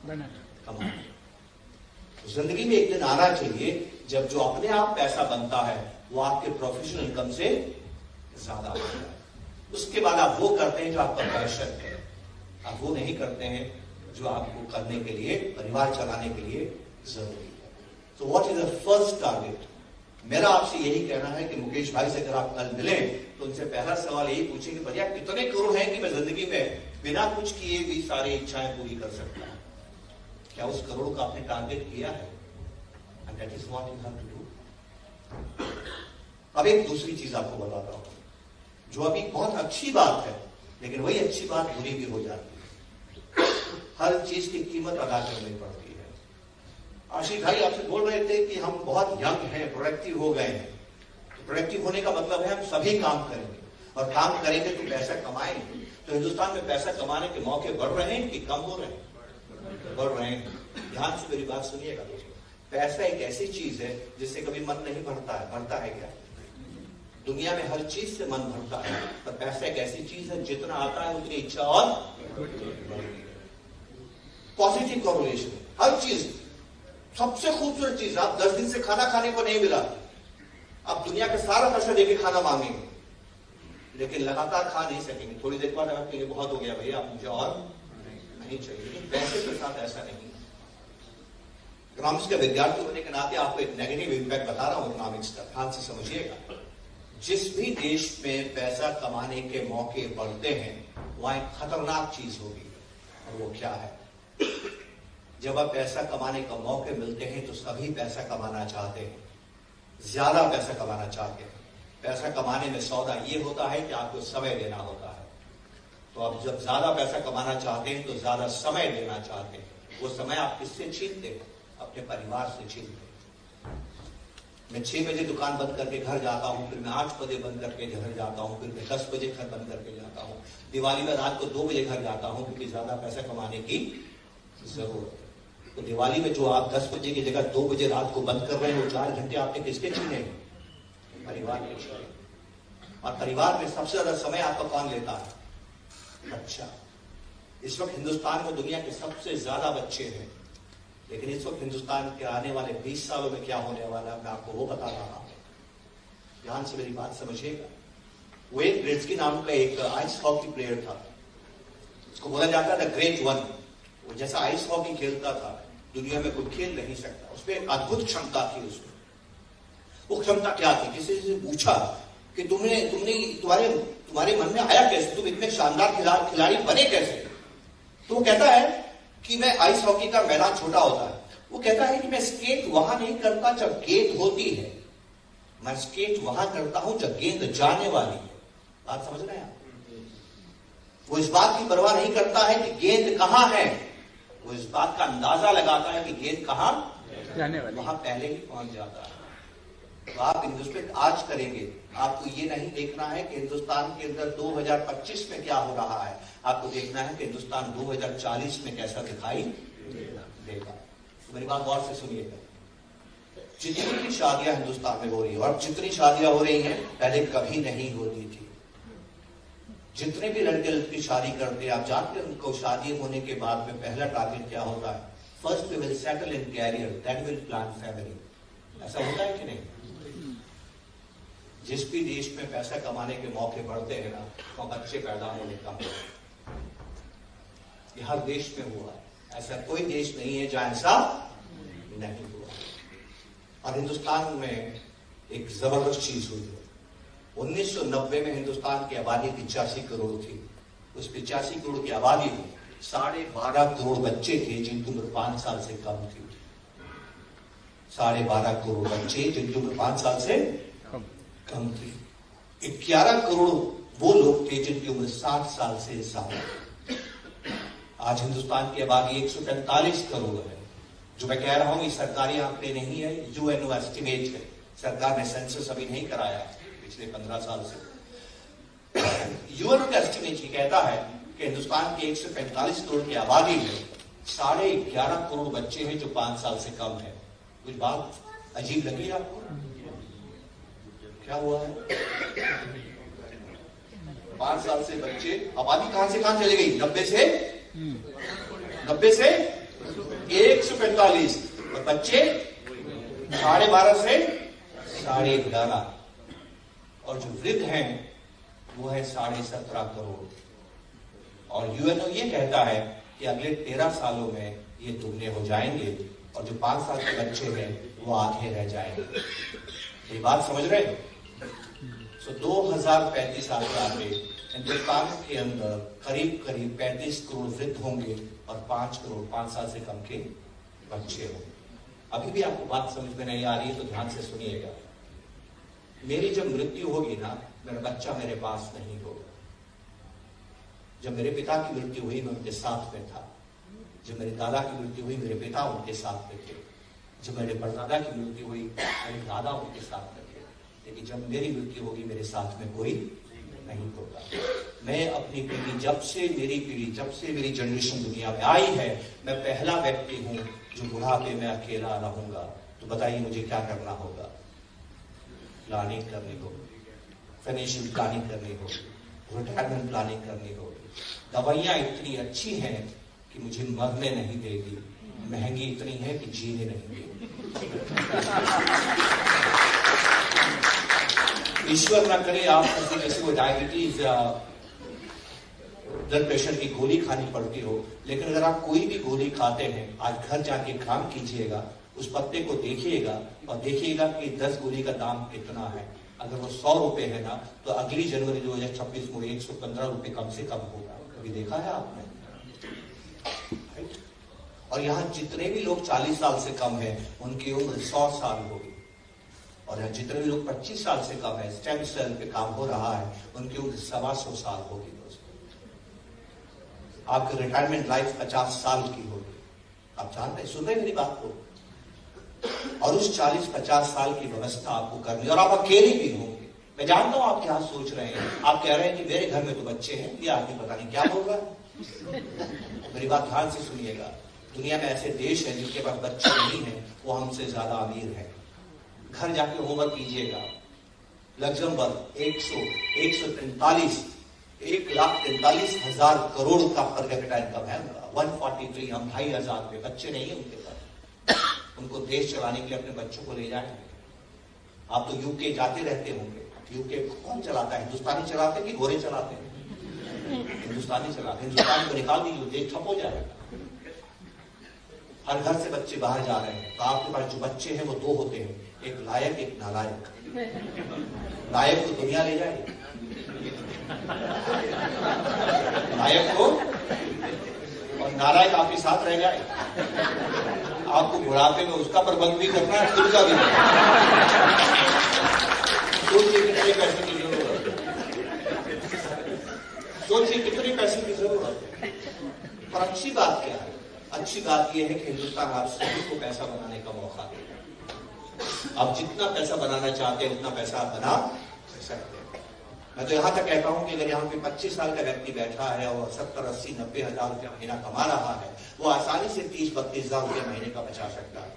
कमाते। जिंदगी में एक दिन आना चाहिए जब जो अपने आप पैसा बनता है वो आपके प्रोफेशनल इनकम से ज्यादा होता है। उसके बाद आप वो करते हैं जो आपका पैशन है, आप वो नहीं करते हैं जो आपको करने के लिए, परिवार चलाने के लिए जरूरी है। तो what is the first target? मेरा आपसे यही कहना है कि मुकेश भाई से अगर आप कल मिले तो उनसे पहला सवाल यही पूछे कि भैया कितने करोड़ हैं कि मैं जिंदगी में बिना कुछ किए भी सारी इच्छाएं पूरी कर सकता हूं? क्या उस करोड़ का आपने टारगेट किया है? And that is what you have to do. अब एक दूसरी चीज आपको बताता हूं जो अभी बहुत अच्छी बात है, लेकिन वही अच्छी बात बुरी भी हो जाती है। हर चीज की कीमत अदा करनी पड़ती है। आशीष भाई आपसे बोल रहे थे कि हम बहुत यंग हैं, प्रोडक्टिव हो गए हैं। तो प्रोडक्टिव होने का मतलब है हम सभी काम करेंगे, और काम करेंगे तो पैसा कमाएंगे। तो हिंदुस्तान में पैसा कमाने के मौके बढ़ रहे हैं कि कम हो रहे हैं? बढ़ रहे हैं। ध्यान से मेरी बात सुनिएगा दोस्तों। पैसा एक ऐसी चीज है जिससे कभी मन नहीं भरता है। भरता है क्या? दुनिया में हर चीज से मन भरता है, पर पैसा एक ऐसी चीज है जितना आता है उतनी इच्छा और पॉजिटिव कोरिलेशन। हर चीज, सबसे खूबसूरत चीज, आप 10 दिन से खाना खाने को नहीं मिला, आप दुनिया का सारा पैसा देके खाना मांगेंगे, लेकिन लगातार खा नहीं सकेंगे। थोड़ी देर बाद आपके लिए बहुत हो गया भैया, आप मुझे और नहीं चाहिए। लेकिन पैसे के साथ ऐसा नहीं। इकोनॉमिक्स के विद्यार्थी होने के नाते आपको एक नेगेटिव इंपैक्ट बता रहा हूं इकोनॉमिक्स का, ध्यान से समझिएगा। जिस भी देश में पैसा कमाने के मौके बढ़ते हैं वहां एक खतरनाक चीज होगी, और वो क्या है? जब आप पैसा कमाने का मौके मिलते हैं तो सभी पैसा कमाना चाहते हैं, ज्यादा पैसा कमाना चाहते हैं। पैसा कमाने में सौदा ये होता है कि आपको समय देना होता है। तो आप जब ज्यादा पैसा कमाना चाहते हैं तो ज्यादा समय देना चाहते हैं। वो समय आप किससे छीनते हैं? अपने परिवार से छीनते हैं। मैं 6 बजे दुकान बंद करके घर जाता हूं, फिर मैं 8 बजे बंद करके घर जाता हूं, फिर मैं 10 बजे घर बंद करके जाता हूं। दिवाली में रात को 2 बजे घर जाता हूं क्योंकि ज्यादा पैसा कमाने की जरूरत है। तो दिवाली में जो आप 10 बजे की जगह 2 बजे रात को बंद कर रहे हैं, वो 4 घंटे आपने किसके छीने? परिवार के छीने। और परिवार में सबसे ज्यादा समय आपका कौन लेता है? अच्छा, इस वक्त हिंदुस्तान में दुनिया के सबसे ज्यादा बच्चे हैं, लेकिन इस वक्त हिंदुस्तान के आने वाले 20 सालों में क्या होने वाला है मैं आपको वो बता रहा हूं। ध्यान से मेरी बात समझिएगा। वेन ग्रेट्स्की नाम का एक आइस हॉकी प्लेयर था, उसको बोला जाता था ग्रेट वन। वो जैसा आइस हॉकी खेलता था दुनिया में कोई खेल नहीं सकता। उसमें एक अद्भुत क्षमता थी। उसमें वो क्षमता क्या थी? किसी से पूछा कि तुम्हारे मन में आया कैसे, तुम इतने शानदार खिलाड़ी बने कैसे? तो वो कहता है कि मैं आइस हॉकी का मैदान छोटा होता है, वो कहता है कि मैं स्केट वहां नहीं करता जब गेंद होती है, मैं स्केट वहां करता हूं जब गेंद जाने वाली है। बात समझ रहे हैं आप? वो इस बात की परवाह नहीं करता है कि गेंद कहां है, वो इस बात का अंदाजा लगाता है कि गेंद कहां जाने वाली, वहां पहले ही पहुंच जाता है। तो आप इन्वेस्टमेंट आज करेंगे, आपको ये नहीं देखना है कि हिंदुस्तान के अंदर 2025 में क्या हो रहा है, आपको देखना है कि हिंदुस्तान 2040 में कैसा दिखाई देगा। तो मेरी बात गौर से सुनिएगा। जितनी भी शादियां हिंदुस्तान में हो रही है, और जितनी शादियां हो रही हैं पहले कभी नहीं होती थी। जितने भी लड़के लड़की शादी करते हैं, आप जानते हैं उनको शादी होने के बाद में पहला टारगेट क्या होता है? First we will settle in career, then will plan family. ऐसा होता है कि नहीं? जिस भी देश में पैसा कमाने के मौके बढ़ते हैं ना, तो बच्चे पैदा होने का ये हर देश में हुआ है। ऐसा कोई देश नहीं है जहां ऐसा नहीं हुआ। और हिंदुस्तान में एक जबरदस्त चीज हुई है। 1990 में हिंदुस्तान की आबादी 85 करोड़ थी। उस 85 करोड़ की आबादी में 12.5 करोड़ बच्चे थे जिनकी उम्र 5 साल से कम थी। 12.5 करोड़ बच्चे जिनकी उम्र 5 साल से कम थी। 11 करोड़ वो लोग थे जिनकी उम्र 60 साल से ज्यादा। आज हिंदुस्तान की आबादी 145 करोड़ है। जो मैं कह रहा हूं ये सरकारी आंकड़े नहीं है, यूएनओ एस्टिमेट है। सरकार ने सेंसस अभी नहीं कराया पिछले 15 साल से। यूएनओ का एस्टिमेट ये कहता है कि हिंदुस्तान के 145 करोड़ की आबादी में 11.5 करोड़ बच्चे हैं जो 5 साल से कम है। कुछ बात अजीब लगी आपको? क्या हुआ है? 5 साल से बच्चे, आबादी कहां से कहां चली गई? 90 से 145 और बच्चे 12.5 से 11.5 और जो वृद्ध हैं वो है 17.5 करोड़। और यूएनओ ये कहता है कि अगले 13 सालों में ये दुगने हो जाएंगे और जो 5 साल के बच्चे हैं वो आधे रह जाएंगे। ये बात समझ रहे हैं? 2035 साल के आगे हिंदुस्तान के अंदर करीब 35 करोड़ वृद्ध होंगे और 5 करोड़ 5 साल से कम के बच्चे होंगे। अभी भी आपको बात समझ में नहीं आ रही है तो ध्यान से सुनिएगा। मेरी जब मृत्यु होगी ना, मेरा बच्चा मेरे पास नहीं होगा। जब मेरे पिता की मृत्यु हुई मैं उनके साथ में था। जब मेरे दादा की मृत्यु हुई मेरे पिता उनके साथ में थे। जब मेरे परदादा की मृत्यु हुई मेरे दादा उनके साथ में थे। लेकिन जब मेरी मृत्यु होगी मेरे साथ में कोई नहीं होगा। मैं अपनी पीढ़ी जब से मेरी जनरेशन दुनिया में आई है, मैं पहला व्यक्ति हूं जो बुढ़ापे में अकेला रहूंगा। तो बताइए मुझे क्या करना होगा? प्लानिंग करनी होगी, फाइनेंशियल प्लानिंग करनी होगी, रिटायरमेंट प्लानिंग करनी होगी। दवाइयां इतनी अच्छी हैं कि मुझे मरने नहीं देगी, महंगी इतनी है कि जीने नहीं देगी। ईश्वर ना करे आप किसी को डायबिटीज या ब्लड प्रेशर की गोली खानी पड़ती हो, लेकिन अगर आप कोई भी गोली खाते हैं, आज घर जाके काम कीजिएगा, उस पत्ते को देखिएगा और देखिएगा कि 10 गोली का दाम कितना है। अगर वो 100 रुपए है ना, तो अगली जनवरी 2026 को 115 रुपए कम से कम होगा। कभी देखा है आपने? और यहाँ जितने भी लोग 40 साल से कम है उनकी उम्र 100 साल होगी। और यहाँ जितने भी लोग 25 साल से कम है, स्टेम सेल पे काम हो रहा है, उनकी उम्र 125 साल होगी। दोस्तों, आपकी रिटायरमेंट लाइफ 50 साल की होगी। आप जानते हैं, सुन रहे मेरी बात को? और उस 40-50 साल की व्यवस्था आपको करनी, और आप अकेले भी होंगे। मैं जानता हूं आप क्या सोच रहे हैं। आप कह रहे हैं कि मेरे घर में तो बच्चे हैं, ये आदमी पता नहीं क्या बोल रहा है। मेरी बात ध्यान से सुनिएगा। दुनिया में ऐसे देश हैं जिनके पास बच्चे नहीं है, वो हमसे ज्यादा अमीर है। घर जाके होमवर्क कीजिएगा। लग्जमबर्ग 1,43,000 करोड़ का पर कैपिटा इनकम है उनका। 143, हम 2,500 पे बच्चे नहीं है उनके पास। उनको देश चलाने के लिए अपने बच्चों को ले जाएंगे। आप तो यूके जाते रहते होंगे। यूके कौन चलाता है? हिंदुस्तानी चलाते हैं कि गोरे चलाते हैं? हिंदुस्तानी चलाते। हिंदुस्तानी को निकाल दीजिए, देश ठप हो जाएगा। हर घर से बच्चे बाहर जा रहे हैं। तो आपके पास जो बच्चे हैं वो 2 होते हैं, एक लायक एक नालायक। लायक को दुनिया ले जाएगी, लायक को, और नालायक आपके साथ रह जाए। आपको बुढ़ापे में उसका प्रबंध भी करना है, खुद का भी। सोचिए कितने पैसे की जरूरत है, सोचिए कितने पैसे की जरूरत है। पर अच्छी बात क्या है? अच्छी बात यह है कि हिंदुस्तान आप सभी को पैसा बनाने का मौका देगा। आप जितना पैसा बनाना चाहते हैं उतना पैसा आप बना सकते हैं। मैं तो यहां तक कहता हूं कि अगर यहाँ पे 25 साल का व्यक्ति बैठा है और 70, 80, 90 हजार रुपया महीना कमा रहा है, वो आसानी से 30-32 हजार रुपया महीने का बचा सकता है।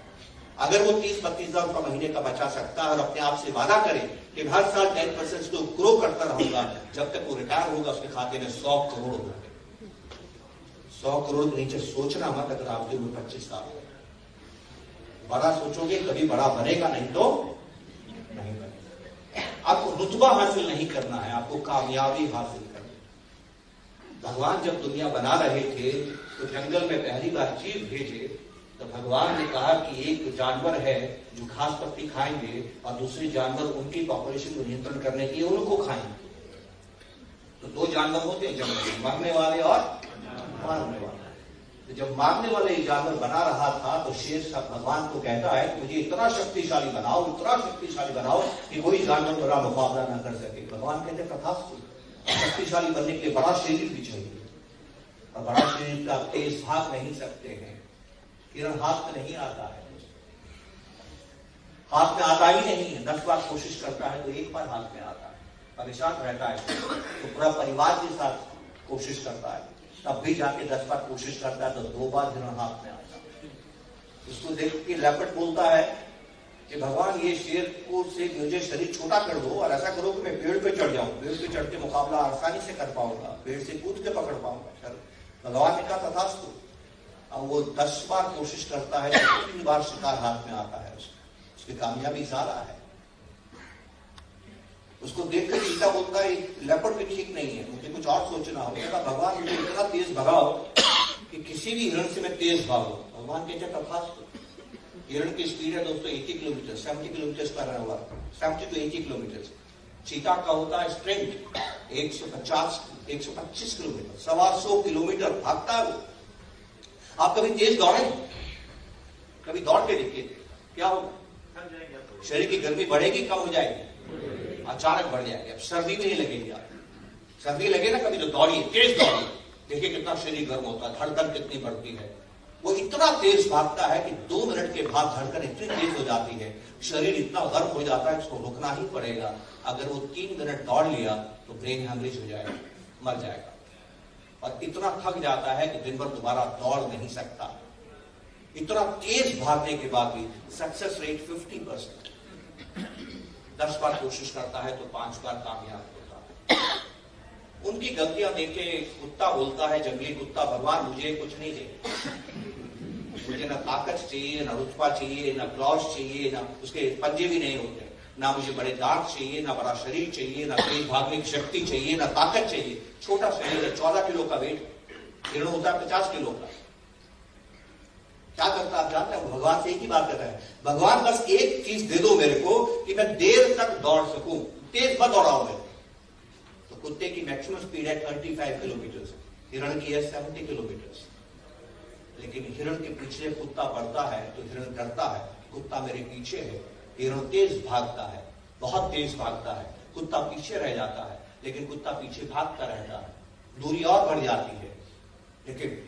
अगर वो 30-32 हजार रुपये महीने का बचा सकता है और अपने आप से वादा करे कि हर साल 10% तो ग्रो करता रहूंगा, जब तक वो रिटायर होगा उसके खाते में 100 करोड़ होगा। 100 करोड़ के नीचे सोचना मत। अगर आपके उम्र 25 साल है, बड़ा सोचोगे कभी बड़ा बनेगा, नहीं तो नहीं बनेगा। आपको रुतबा हासिल नहीं करना है, आपको कामयाबी हासिल करनी है। भगवान जब दुनिया बना रहे थे तो जंगल में पहली बार जीव भेजे, तो भगवान ने कहा कि एक जानवर है जो घास पत्ती खाएंगे और दूसरे जानवर उनकी पॉपुलेशन को नियंत्रण करने के लिए उनको खाएंगे। तो दो जानवर होते हैं जंगल में, मरने वाले और मारने वाले। तो जब मारने वाले जानवर बना रहा था तो शेर सब भगवान को कहता है कि मुझे इतना शक्तिशाली बनाओ, इतना शक्तिशाली बनाओ कि कोई जानवर मेरा मुकाबला न कर सके। भगवान कहते तथास्तु। शक्तिशाली बनने के लिए बड़ा शरीर भी चाहिए, और बड़ा शरीर का तेज भाग नहीं सकते हैं। किरण हाथ में नहीं आता है, हाथ में आता ही नहीं है। 10 बार कोशिश करता है तो एक बार हाथ में आता है। परेशान रहता है तो पूरा परिवार के साथ कोशिश करता है, तब भी जाके 10 बार कोशिश करता है तो 2 बार हिरण हाथ में आता है। उसको देख के लेपर्ड बोलता है कि भगवान ये शेर को से मुझे शरीर छोटा कर दो और ऐसा करो कि मैं पेड़ पे चढ़ जाऊं, पेड़ पे चढ़ के मुकाबला आसानी से कर पाऊंगा, पेड़ से कूद के पकड़ पाऊंगा। भगवान ने कहा तथास्तु। अब वो 10 बार कोशिश करता है, 3 बार शिकार हाथ में आता है, उसकी कामयाबी ज्यादा है। उसको देखकर चीता बोलता है लेपर्ड भी ठीक नहीं है, मुझे कुछ और सोचना होगा। भगवान मुझे इतना तेज भगाओ कि किसी भी हिरण से मैं तेज भागू। भगवान कहते तथास्तु। हिरण की स्पीड है दोस्तों 80 किलोमीटर, 70 किलोमीटर का रहने वाला, 70 to 80 किलोमीटर। चीता का होता है स्ट्रेंथ 125 किलोमीटर, 125 किलोमीटर भागता है वो। आप कभी तेज दौड़े, कभी दौड़ के देखिए, क्या होगा? शरीर की गर्मी बढ़ेगी, कम हो जाएगी? अचानक बढ़ जाएगी। अब सर्दी में नहीं लगेगी। आप सर्दी लगे ना कभी तो दौड़िए, तेज दौड़िए, देखिए कितना शरीर गर्म होता है, धड़कन कितनी बढ़ती है। वो इतना तेज भागता है कि 2 मिनट के बाद धड़कन इतनी तेज हो जाती है, शरीर इतना गर्म हो जाता है, इसको रुकना ही पड़ेगा। अगर वो 3 मिनट दौड़ लिया तो ब्रेन हेमरेज हो जाएगा, मर जाएगा। और इतना थक जाता है कि दिन भर दोबारा दौड़ नहीं सकता। इतना तेज भागने के बाद भी सक्सेस रेट 50%। 10 बार कोशिश करता है तो 5 बार कामयाब होता है। उनकी गलतियां देखे कुत्ता बोलता है, जंगली कुत्ता, भगवान मुझे कुछ नहीं दे, मुझे ना ताकत चाहिए, ना रुतबा चाहिए, ना क्लॉज चाहिए, ना उसके पंजे भी नहीं होते, ना मुझे बड़े दांत चाहिए, ना बड़ा शरीर चाहिए, ना तेज भागने की शक्ति चाहिए, ना ताकत चाहिए। छोटा शरीर है, 14 किलो का वेट, हिरण होता है 50 किलो का। क्या करता आप जानते हैं? भगवान से एक ही बात करता है, भगवान बस एक चीज दे दो मेरे को कि मैं देर तक दौड़ सकूं, तेज मत दौड़ाओ मेरे। तो कुत्ते की मैक्सिमम स्पीड है 35 किलोमीटर, हिरण की है 70 किलोमीटर। लेकिन हिरण के पीछे कुत्ता बढ़ता है तो हिरण डरता है, कुत्ता मेरे पीछे है। हिरण तेज भागता है, बहुत तेज भागता है, कुत्ता पीछे रह जाता है, लेकिन कुत्ता पीछे भागता रहता है, दूरी और बढ़ जाती है। लेकिन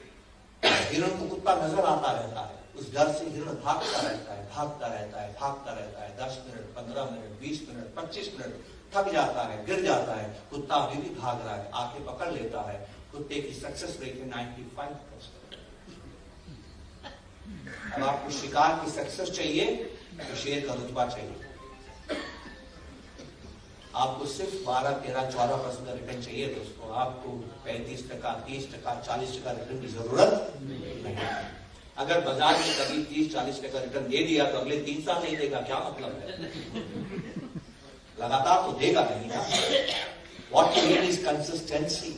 हिरण को कुत्ता नजर आता रहता है, उस डर से हिरण भागता रहता है, भागता रहता है, भागता रहता है। 10 मिनट, 15 मिनट, 20 मिनट, 25 मिनट, थक जाता है, गिर जाता है, कुत्ता अभी भी भाग रहा है, आके पकड़ लेता है। कुत्ते की सक्सेस रेट है 95%। अब आपको शिकार की सक्सेस चाहिए तो शेर का रुतबा चाहिए। आपको सिर्फ 12, 13, 14% का रिटर्न चाहिए दोस्तों। आपको 35%, 30%, 40% रिटर्न की जरूरत नहीं है। अगर बाजार में कभी 30-40% रिटर्न दे दिया तो अगले 3 साल नहीं देगा, क्या मतलब है? लगातार तो देगा नहीं ना। What you need is consistency।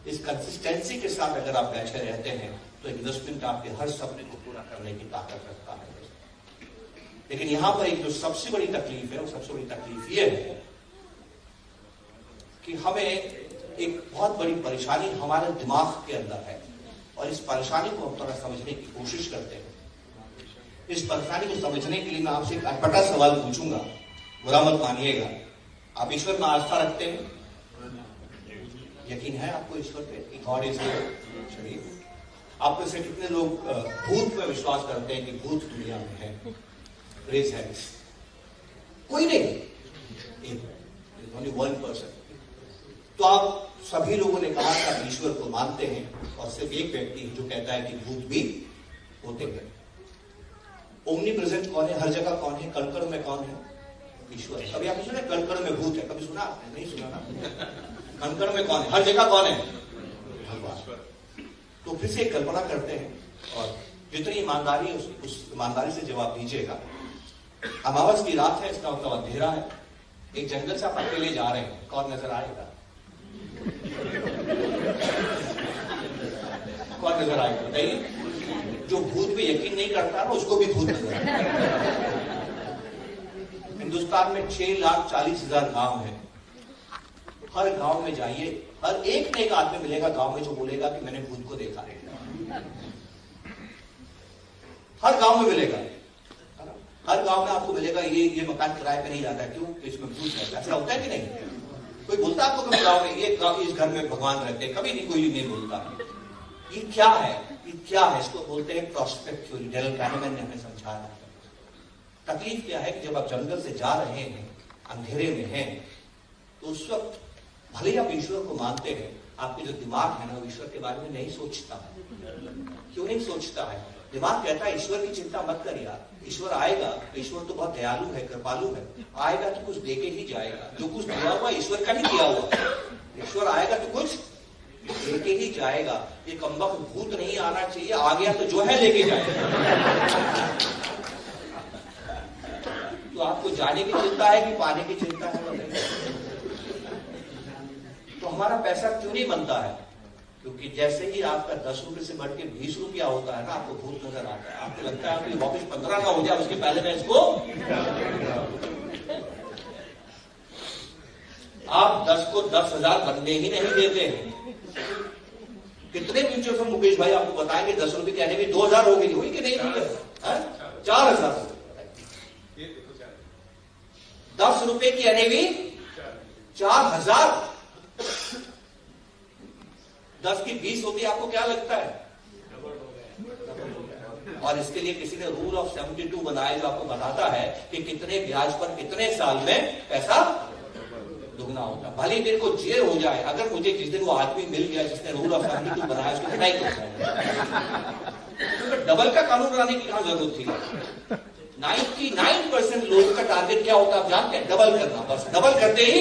इस कंसिस्टेंसी के साथ अगर आप बैठे रहते हैं तो इन्वेस्टमेंट आपके हर सपने को पूरा करने की ताकत रखता है। लेकिन यहां पर एक जो सबसे बड़ी तकलीफ है, वो सबसे बड़ी तकलीफ ये है कि हमें एक बहुत बड़ी परेशानी हमारे दिमाग के अंदर है, और इस परेशानी को हम थोड़ा समझने की कोशिश करते हैं। इस परेशानी को समझने के लिए मैं आपसे एक अटपटा सवाल पूछूंगा, बुरा मत मानिएगा। आप ईश्वर में आस्था रखते हैं? यकीन है आपको ईश्वर पे कि गॉड इज हियर? आप में से कितने लोग भूत में विश्वास करते हैं कि भूत दुनिया में है? Raise hands. कोई नहीं, ओनली 1%। तो आप सभी लोगों ने कहा कि आप ईश्वर को मानते हैं, और सिर्फ एक व्यक्ति जो कहता है कि भूत भी होते हैं। ओमनी प्रेजेंट कौन है? हर जगह कौन है? कण कण में कौन है? ईश्वर। कभी आपने सुना कण कण में भूत है? कभी सुना आपने? नहीं सुना ना। कण कण में कौन है? हर जगह कौन है? भगवान। तो फिर से कल्पना करते हैं और जितनी ईमानदारी उस ईमानदारी से जवाब दीजिएगा। अमावस की रात है, इसका मतलब अंधेरा है। एक जंगल से आप अकेले जा रहे हैं, कौन नजर आएगा? कौन नजर आएगा बताइए? जो भूत पे यकीन नहीं करता ना, उसको भी भूत नजर आएगा। हिंदुस्तान में 6,40,000 गांव हैं। हर गांव में जाइए, हर एक ने एक आदमी मिलेगा गांव में जो बोलेगा कि मैंने भूत को देखा है। हर गांव में मिलेगा। हर गांव में आपको मिलेगा ये मकान किराए पे नहीं जाता है। क्यों? इसमें भूत रहता है। ऐसा होता है कि नहीं? कोई बोलता है आपको कभी गांव में ये इस घर में भगवान रहते हैं? कभी नहीं, कोई नहीं बोलता। ये क्या है? ये क्या है? इसको बोलते हैं प्रॉस्पेक्ट थ्योरी। डेल कैनेमैन ने हमें समझाया। तकलीफ क्या है कि जब आप जंगल से जा रहे हैं, अंधेरे में हैं, तो उस वक्त भले ही आप ईश्वर को मानते हैं, आपके जो दिमाग है ना, वो ईश्वर के बारे में नहीं सोचता है। क्यों नहीं सोचता है? दिमाग कहता है ईश्वर की चिंता मत कर यार, ईश्वर आएगा, ईश्वर तो बहुत दयालु है, कृपालु है, आएगा तो कुछ देके ही जाएगा। जो कुछ दिया हुआ ईश्वर का ही दिया हुआ। ईश्वर आएगा तो कुछ लेके ही जाएगा। ये कमबख्त भूत नहीं आना चाहिए, आ गया तो जो है लेके जाएगा। तो आपको जाने की चिंता है कि पाने की चिंता है? तो हमारा पैसा क्यों नहीं बनता है? क्योंकि जैसे ही आपका 10 रुपए से बढ़ के 20 रुपया होता है ना, आपको भूत नजर आता है। आपको लगता है कि वापस 15 का हो जाए, उसके पहले मैं इसको। आप 10 को 10,000 बनने ही नहीं देते हैं। कितने म्यूचुअल फंड मुकेश भाई आपको बताएंगे 10 रुपए की एनएवी 2,000 हो गई, हुई कि नहीं हुई? 4,000। 10 रुपए की एनएवी 4,000। 10 की 20 होती है, आपको क्या लगता है? और इसके लिए किसी ने रूल ऑफ 72 बनाया जो आपको बताता है कि कितने ब्याज पर कितने साल में पैसा दुगना होता है। भले मेरे को जेल हो जाए, अगर मुझे जिस दिन वो आदमी मिल गया जिसने रूल ऑफ 72 बनाया, उसकी पिटाई कर डबल का कानून बनाने की कहां जरूरत थी? 99% लोगों का टारगेट क्या होता है आप जानते हैं? डबल करना। बस डबल करते ही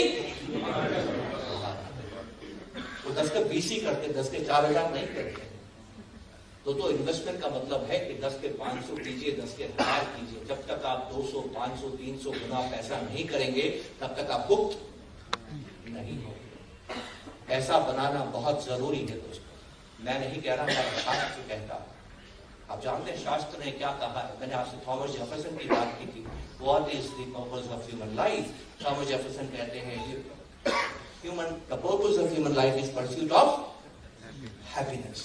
10 के 20 ही करते, 10 के 4,000 नहीं करते। तो इन्वेस्टमेंट का मतलब है कि 10 के 500 कीजिए, 10 के 1000 कीजिए। जब तक आप 200, 500, 300 गुना पैसा नहीं करेंगे, तब तक आप मुक्त नहीं होंगे। ऐसा बनाना बहुत जरूरी है दोस्तों। मैं नहीं कह रहा, हमारा शास्त्र कहता। आप जानते हैं शास्त्र ने क्या कहा है? मैंने आपसे थॉमस जेफरसन की बात की थी। What is the purpose of human life? Thomas Jefferson कहते हैं the purpose of human life is pursuit of happiness।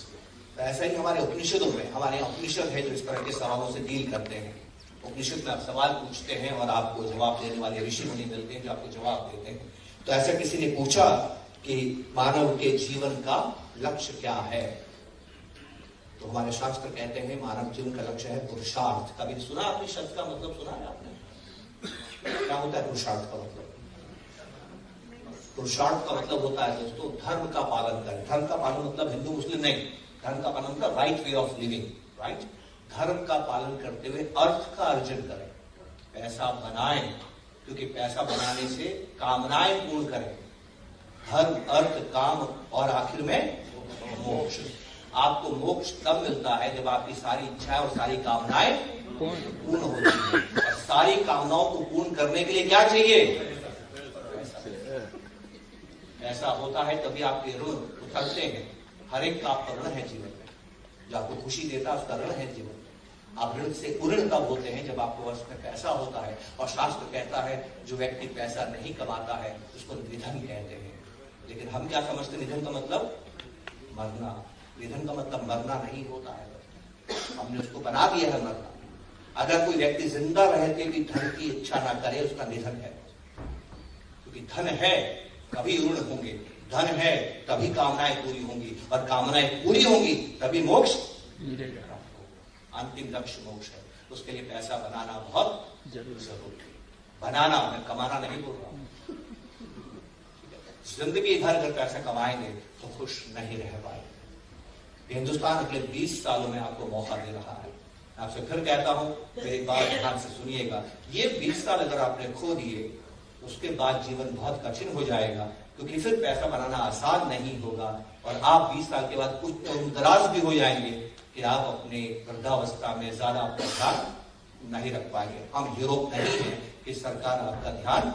तो ऐसा ही हमारे उपनिषदों में, हमारे उपनिषद है जो इस तरह के सवालों से डील करते हैं। उपनिषद में आप सवाल पूछते हैं और आपको जवाब देने वाले ऋषि मुनि मिलते हैं जो आपको जवाब देते हैं। तो ऐसा किसी ने पूछा कि मानव के जीवन का लक्ष्य क्या है? तो हमारे शास्त्र कहते हैं मानव जीवन का लक्ष्य है पुरुषार्थ। कभी सुना आपने शब्द का मतलब? सुना है आपने? क्या होता है पुरुषार्थ का मतलब? पुरुषार्थ का मतलब होता है दोस्तों धर्म का पालन करें। धर्म का पालन मतलब हिंदू मुस्लिम नहीं, धर्म का पालन मतलब right way of living. Right, धर्म का पालन करते हुए अर्थ का अर्जन करें, पैसा बनाएं, क्योंकि पैसा बनाने से कामनाएं पूर्ण करें। धर्म, अर्थ, काम और आखिर में मोक्ष। आपको मोक्ष तब मिलता है जब आपकी सारी इच्छाएं और सारी कामनाएं पूर्ण होती हैं। और सारी कामनाओं को पूर्ण करने के लिए क्या चाहिए? ऐसा होता है तभी आपके ऋण उतरते हैं। हर एक का आपका ऋण है जीवन में, जो आपको खुशी देता है उसका ऋण है जीवन में। आप ऋण से उऋण तब होते हैं जब आपको वर्ष में पैसा होता है। और शास्त्र कहता है जो व्यक्ति पैसा नहीं कमाता है उसको निधन कहते हैं। लेकिन हम क्या समझते हैं? निधन का मतलब मरना। निधन का मतलब मरना नहीं होता है, हमने उसको बना दिया है मरना। अगर कोई व्यक्ति जिंदा रहते भी धन की इच्छा ना करे, उसका निधन है। क्योंकि धन है तभी ऋण होंगे, धन है तभी कामनाएं पूरी होंगी, और कामनाएं पूरी होंगी तभी मोक्ष मिलेगा। अंतिम लक्ष्य मोक्ष है। उसके लिए पैसा बनाना बहुत जरूरी है। बनाना, मैं कमाना नहीं बोल रहा हूं। जिंदगी भर अगर पैसा कमाएंगे तो खुश नहीं रह पाएंगे। हिंदुस्तान अगले 20 सालों में आपको मौका दे रहा है। आपसे फिर कहता हूं, मेरी बात ध्यान से सुनिएगा। ये 20 साल अगर आपने खो दिए, उसके बाद जीवन बहुत कठिन हो जाएगा, क्योंकि फिर पैसा बनाना आसान नहीं होगा और आप 20 साल के बाद कुछ दराज भी हो जाएंगे कि आप अपने वृद्धावस्था में ज्यादा अपना ध्यान नहीं रख पाएंगे। हम यूरोप नहीं है कि सरकार आपका ध्यान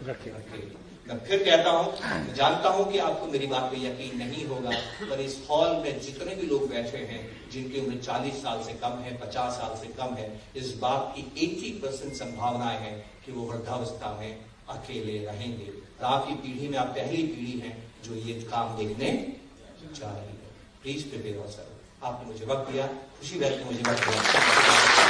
रखेगी। मैं फिर कहता हूं, मैं जानता हूं कि आपको मेरी बात पे यकीन नहीं होगा, पर इस हॉल में जितने भी लोग बैठे हैं जिनकी उम्र 40 साल से कम है, 50 साल से कम है, इस बात की 80% संभावनाएं हैं कि वो वृद्धावस्था में अकेले रहेंगे। और आपकी पीढ़ी में आप पहली पीढ़ी हैं जो ये काम देखने जा रही है। Please prepare yourself. आपने मुझे वक्त दिया, खुशी रहती मुझे वक्त दिया।